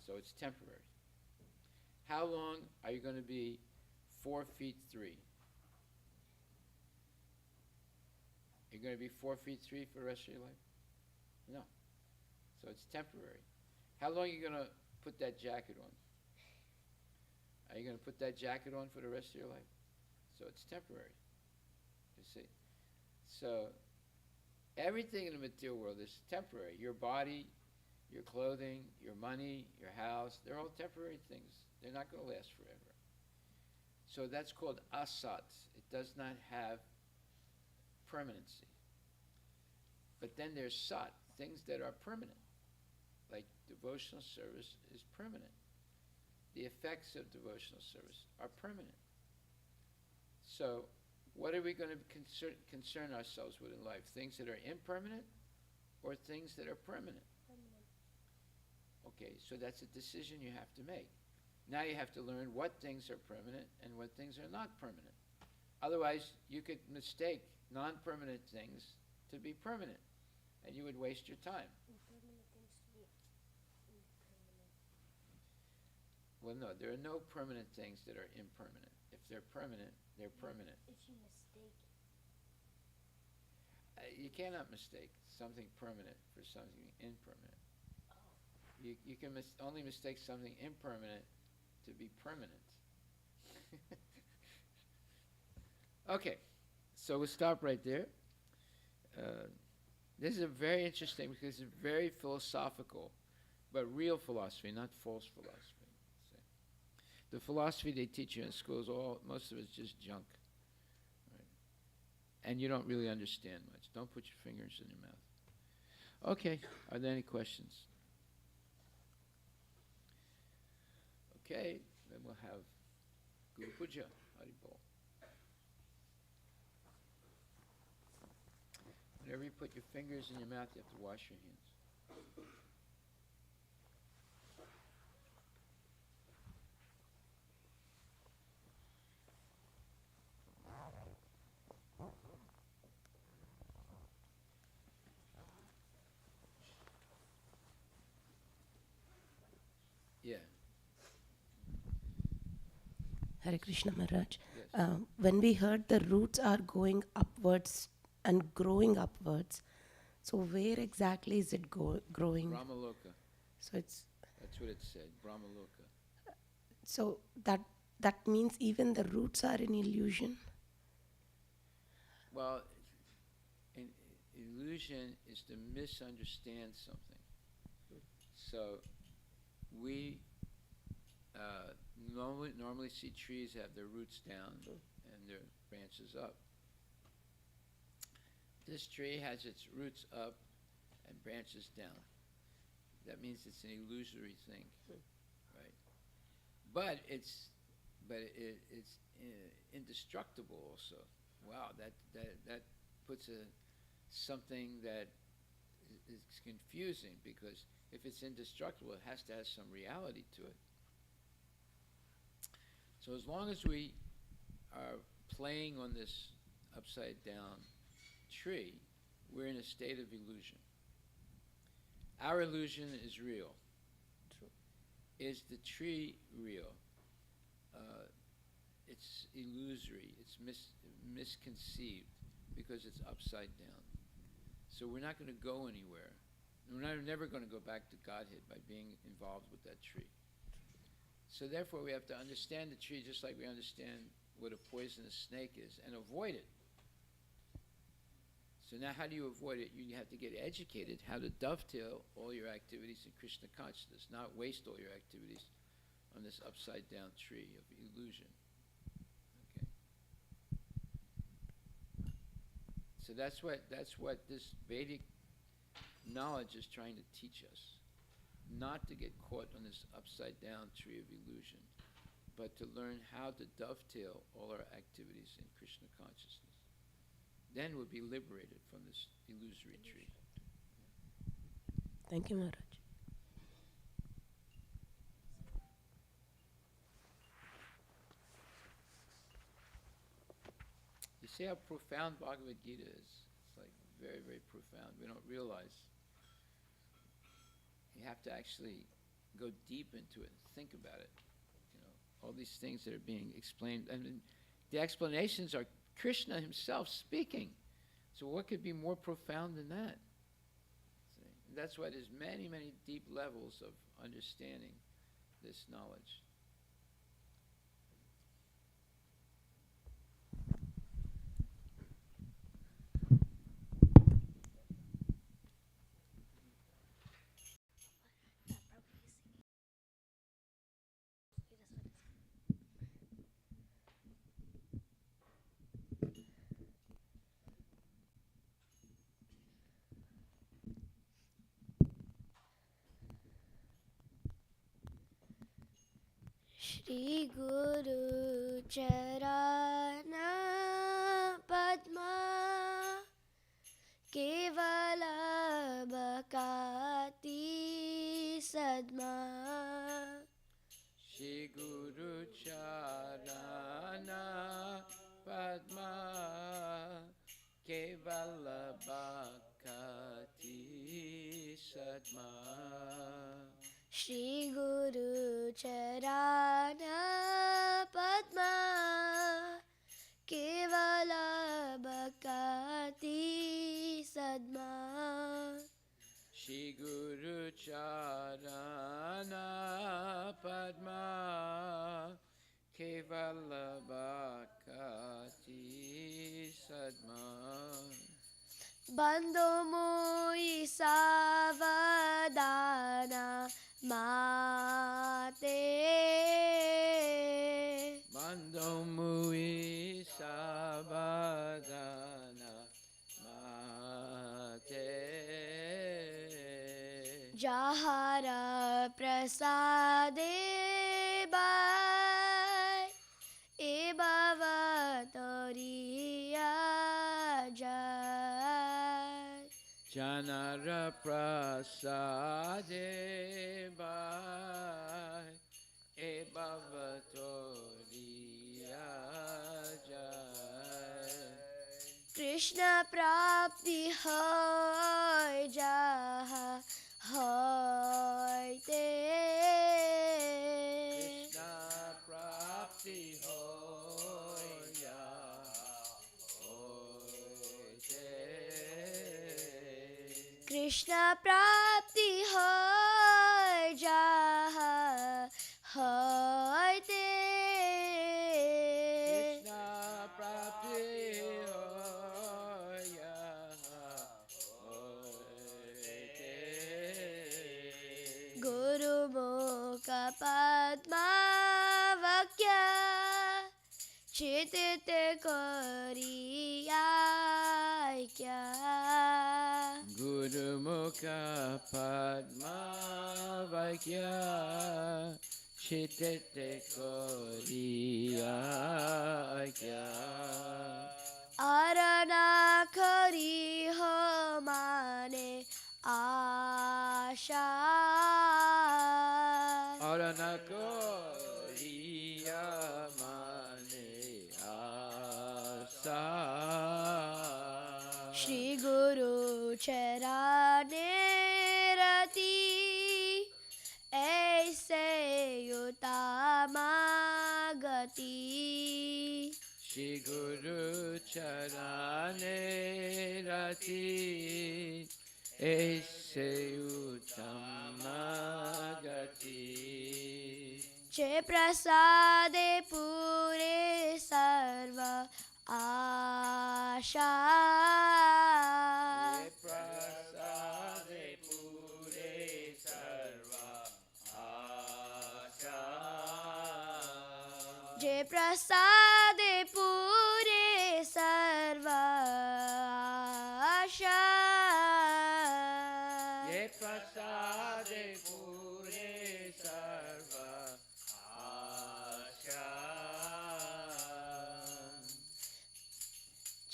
S6: So it's temporary. How long are you going to be 4 feet 3? You're going to be 4 feet 3 for the rest of your life? No. So it's temporary. How long are you going to put that jacket on? Are you going to put that jacket on for the rest of your life? So it's temporary. You see? So everything in the material world is temporary. Your body, your clothing, your money, your house, they're all temporary things. They're not going to last forever. So that's called asat. It does not have permanency. But then there's sat, things that are permanent. Like devotional service is permanent. The effects of devotional service are permanent. So what are we going to concern ourselves with in life? Things that are impermanent or things that are permanent? Okay, so that's a decision you have to make. Now you have to learn what things are permanent and what things are not permanent. Otherwise, you could mistake non-permanent things to be permanent, and you would waste your time. Well, no, there are no permanent things that are impermanent. If they're permanent, they're permanent.
S5: If you mistake
S6: You cannot mistake something permanent for something impermanent. You can only mistake something impermanent to be permanent. Okay, so we'll stop right there. This is a very interesting because it's very philosophical, but real philosophy, not false philosophy. The philosophy they teach you in schools, most of it's just junk. Right? And you don't really understand much. Don't put your fingers in your mouth. Okay, are there any questions? Okay, then we'll have Guru Puja, Haribol. Whenever you put your fingers in your mouth, you have to wash your hands.
S9: Hare Krishna Maharaj.
S6: Yes.
S9: When we heard the roots are going upwards and growing upwards, so where exactly is it growing?
S6: Brahmaloka.
S9: So it's
S6: That's what it said. Brahmaloka.
S9: so that means even the roots are an illusion.
S6: Well, an illusion is to misunderstand something. So we normally see trees have their roots down and their branches up. This tree has its roots up and branches down. That means it's an illusory thing, right? But it's indestructible also. Wow, that puts something that is confusing, because if it's indestructible, it has to have some reality to it. So as long as we are playing on this upside down tree, we're in a state of illusion. Our illusion is real.
S9: True.
S6: Is the tree real? It's illusory. It's misconceived because it's upside down. So we're not going to go anywhere. We're never going to go back to Godhead by being involved with that tree. So therefore, we have to understand the tree just like we understand what a poisonous snake is, and avoid it. So now how do you avoid it? You have to get educated how to dovetail all your activities in Krishna consciousness, not waste all your activities on this upside down tree of illusion. Okay. So that's what this Vedic knowledge is trying to teach us. Not to get caught on this upside down tree of illusion, but to learn how to dovetail all our activities in Krishna consciousness. Then we'll be liberated from this illusory tree.
S9: Thank you, Maharaj.
S6: You see how profound Bhagavad Gita is? It's like very, very profound. We don't realize. You have to actually go deep into it and think about it. You know, all these things that are being explained. I mean, the explanations are Krishna himself speaking. So what could be more profound than that? See? And that's why there's many, many deep levels of understanding this knowledge.
S5: Shri Guru Charana Padma Kevala Bhakati Sadma
S6: Shri Guru Charana Padma Kevala Bhakati Sadma.
S5: Shri Guru Charana Padma Kevala Bhakati Sadma.
S6: Shri Guru Charana Padma Kevala Bhakati Sadma.
S5: Bandho Mui Savadana Mate
S6: Bandho Mui Sabadana Mate
S5: Jahara Prasade Bai E Bhavatoriya Jai
S6: Janara Prasade Bhai E Bhavatoriya Jai.
S5: Krishna Prapti Hoy Jaha Hoy Te
S6: Krishna Prapti Hoy
S5: Krishna प्राप्ति होय जहाँ होय ते
S6: Krishna prapti hoya hoite.
S5: गुरु मुख पद्मा वक्या चितित करिया क्या
S6: Guru Mukha Padma Vakya Chitete Koriya Kya
S5: अरना खरी हो माने आशा
S6: Arana Koriya Mane Asa
S5: Shri गुरु चराने रति ऐसे युतामा गति
S6: Shri Guru Charane Rati Aise Uttama Gati
S5: चे प्रसादे पूरे सर्व आशा
S6: Ye Prasade Pure Sarva Asha
S5: जे प्रसादे पूरे सर्व आशा
S6: Ye Prasade Pure Sarva Asha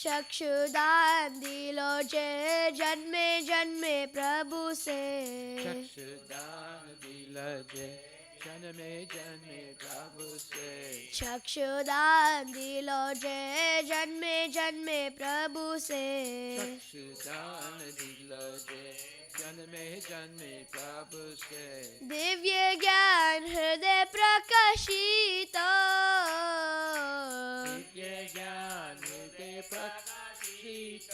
S5: चक्षुदान दिलो जे जन्मे जन्मे प्रभु से
S6: चक्षुदान दिलजे जन्मे जन्मे प्रभु से
S5: चक्षुदान दिलो जे जन्मे जन्मे प्रभु से
S6: चक्षुदान दिलजे जन्मे जन्मे प्रभु से
S5: दिव्य ज्ञान हृदय प्रकाशित
S6: दिव्य ज्ञान के प्रकाशित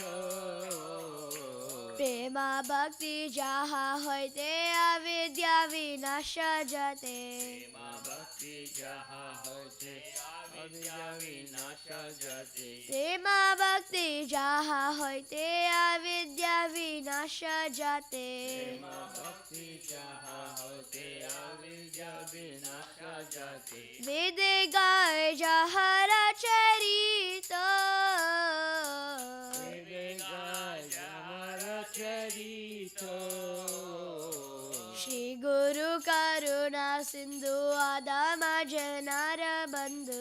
S5: प्रेमा भक्ति जहाँ होते अविद्या विनाश जाते
S6: माँ भक्ति जहाँ होते अविद्या विनाश जाते
S5: प्रेमा भक्ति जहाँ होते अविद्या विनाश जाते
S6: माँ भक्ति जहाँ होते अविद्या विनाश जाते
S5: वेद गाय जहाँ चरित श्री गुरु करुणा सिंधु आदम जनार बंधु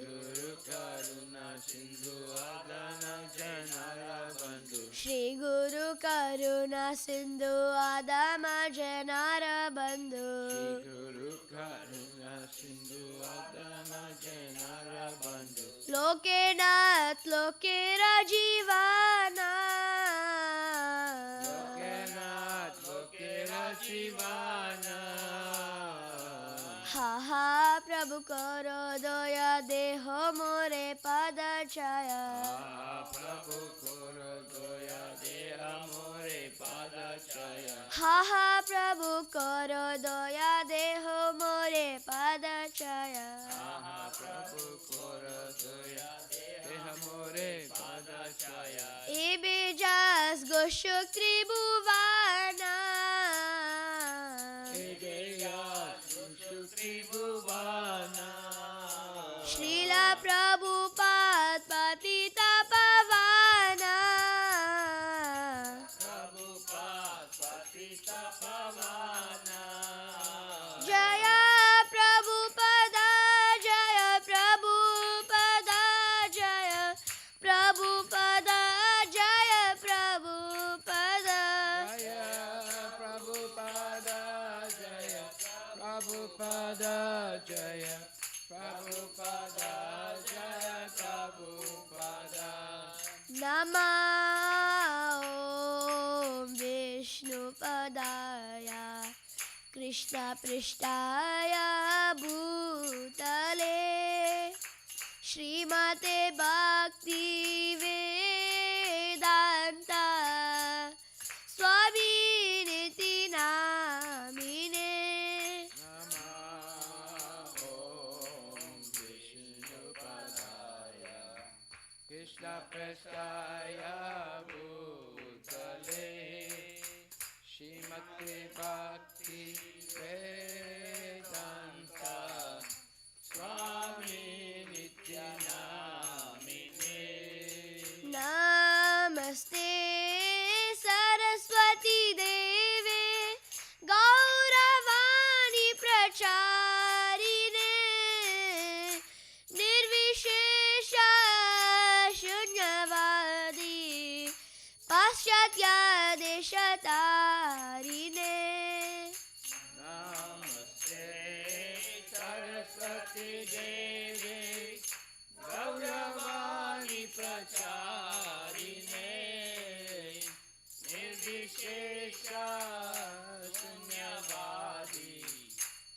S6: गुरु करुणा सिंधु आदान जनारा बंधु
S5: श्री गुरु करुणा सिंधु आदम जनार बंधु
S6: गुरु करुणा सिंधु आदान जनारा बंधु
S5: लोके नाथ लोके राजीवाना
S6: लोकेनाथ लोकेरा शिवाना
S5: हा हा प्रभु करो दया देहो मोरे पद छाया
S6: प्रभु कोर दया दे मोरे पाद छाया
S5: हा हा प्रभु करो दया देहो मोरे पद छाया
S6: प्रभु कोर दया दे मोरे पाद छाया
S5: ए बेजास गोशो त्रिभुवाना श्रीला प्रभुपाद पतिता पवाना जय प्रभुपदा जय प्रभुपदा जय प्रभुपदा जय Prabhupada
S6: Prabhupada Jaya Prabhupada Jaya Prabhupada
S5: Nama Om Vishnupadaya Krishna Prishtaya Bhutale Srimate Bhakti Vedanta Swami
S6: Prasthaya Bhutale Shrimate Bhakti Vedanta Swami Nityanamine
S5: Namaste Saraswati Deve Gauravani Pracharine Nirvishesha Shunyavadi Paschatya Deshatarine
S6: Namaste Saraswati Devi Gauravani Pracharine Nirvishesha Sunyavadi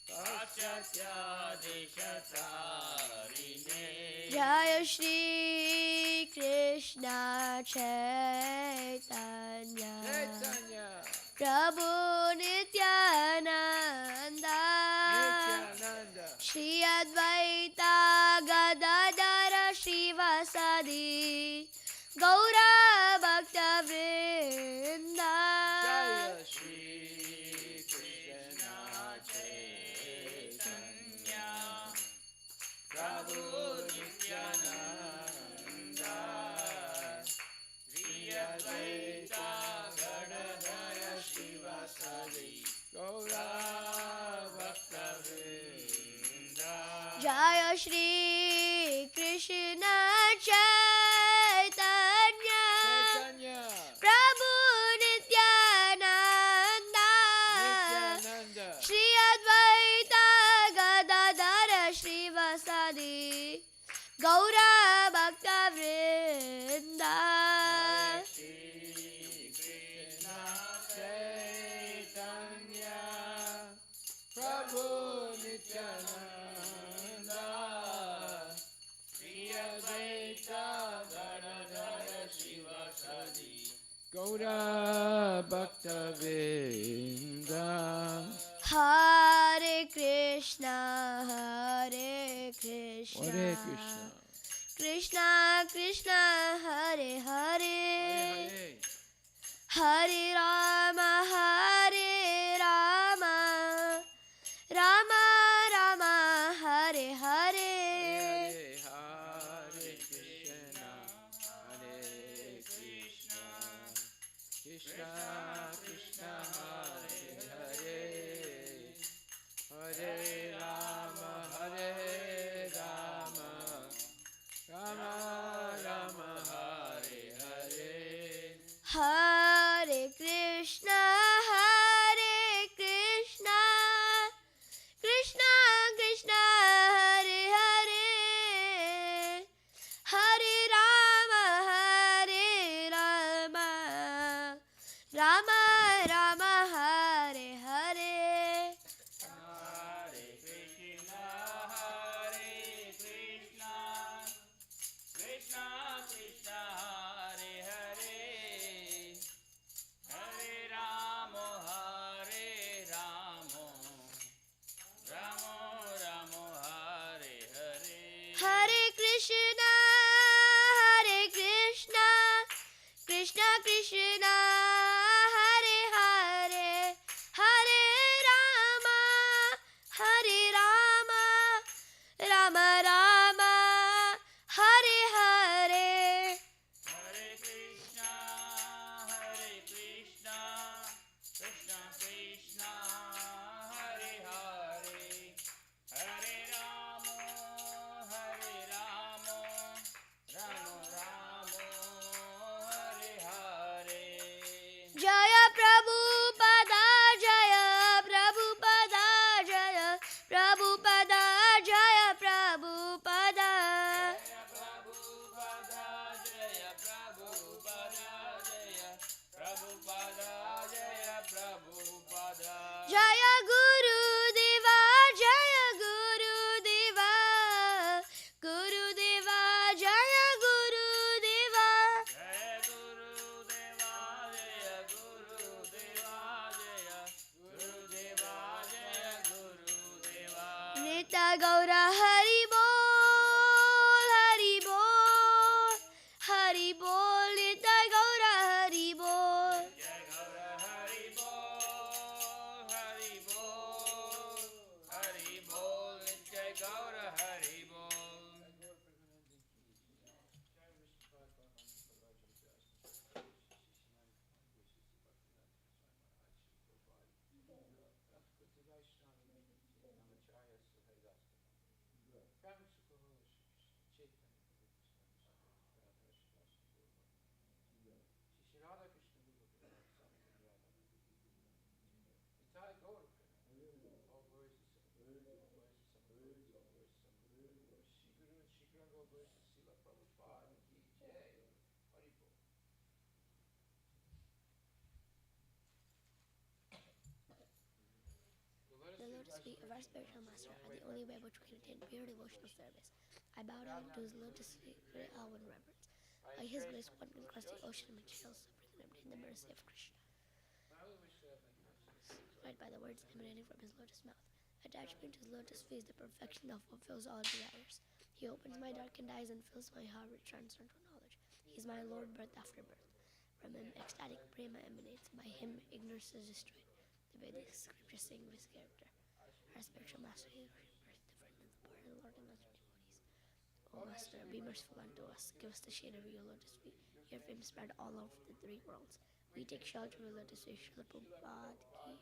S6: Paschatya Deshatarine
S5: Jaya Shri Krishna Chaitanya
S6: Chaitanya
S5: Prabhu Nityananda
S6: Nityananda
S5: Shri Advaita Gadadara Shivasadi Gaura Bhakta Vrinda
S6: Jaya Shri Krishna Chaitanya Prabhu Nityananda Shri Advaita Gadadara Shivasadi Gaura Bhakta Vrinda
S5: Jaya Shri Krishna Chaitanya
S6: Chaitanya
S5: Prabhu Nityananda
S6: Nityananda
S5: Shri Advaita Gadadara Shivasadi Gaura Bhakta Vrinda
S6: Shri Krishna Chaitanya Prabhu Nityananda Shri Advaita Gadadara Shivasadi Gaura Bhakta Vrinda
S5: Hare Krishna Hare Krishna
S6: Hare Krishna
S5: Krishna Krishna Hare Hare
S6: Hare
S5: Hare Rama Hare Rama Rama Rama Hare Hare
S6: Hare Krishna Hare Krishna Krishna Krishna Hare Hare Hare Rama Hare Rama Rama Rama Hare Hare
S5: Hare Krishna Hare Krishna Krishna Krishna Hare Hare Hare Rama Hare Rama Rama Rama Hare Hare
S6: Hare Krishna Hare Krishna Krishna Krishna Hare Hare Hare Rama Hare Rama Rama Rama Hare Hare
S5: Hare Krishna Hare Krishna Krishna Krishna Hare Hare Hare Rama Hare Rama Rama Rama Hare Hare
S6: Hare Krishna Krishna Krishna Hare Hare Hare Rama Rama Rama Hare Hare
S5: Jaya Prabhupada Jaya Prabhupada Jaya Prabhupada Jaya Prabhupada
S6: Prabhupada Jaya Prabhupada Jaya Prabhupada Jaya Prabhupada
S5: Jaya Guru Deva Jaya Guru Deva Guru Deva Jaya Guru Deva
S6: Jaya Guru Deva Jaya Guru Deva Jaya Guru Deva Jaya Guru Deva
S5: Nitya Gaura Hari Bol Hari Bol Hari The lotus feet of our spiritual master are the only way which we can attain pure devotional service. I bow down to his lotus feet with awe and reverence. By his grace, one can cross the ocean of material suffering and obtain the mercy of Krishna. Right by the words emanating from his lotus mouth. Attachment to his lotus feet is the perfection that fulfills all desires. He opens my darkened eyes and fills my heart with transcendental knowledge. He is my Lord birth after birth. From him, ecstatic prema emanates. By him, ignorance is destroyed. The Vedic scriptures sing of his character. Our spiritual master is birth different than the poor Lord and other devotees. O Master, be merciful unto us. Give us the shade of your lotus feet. Your fame spread all over the three worlds. We take shelter of your lotus feet. Srila Prabhupada ki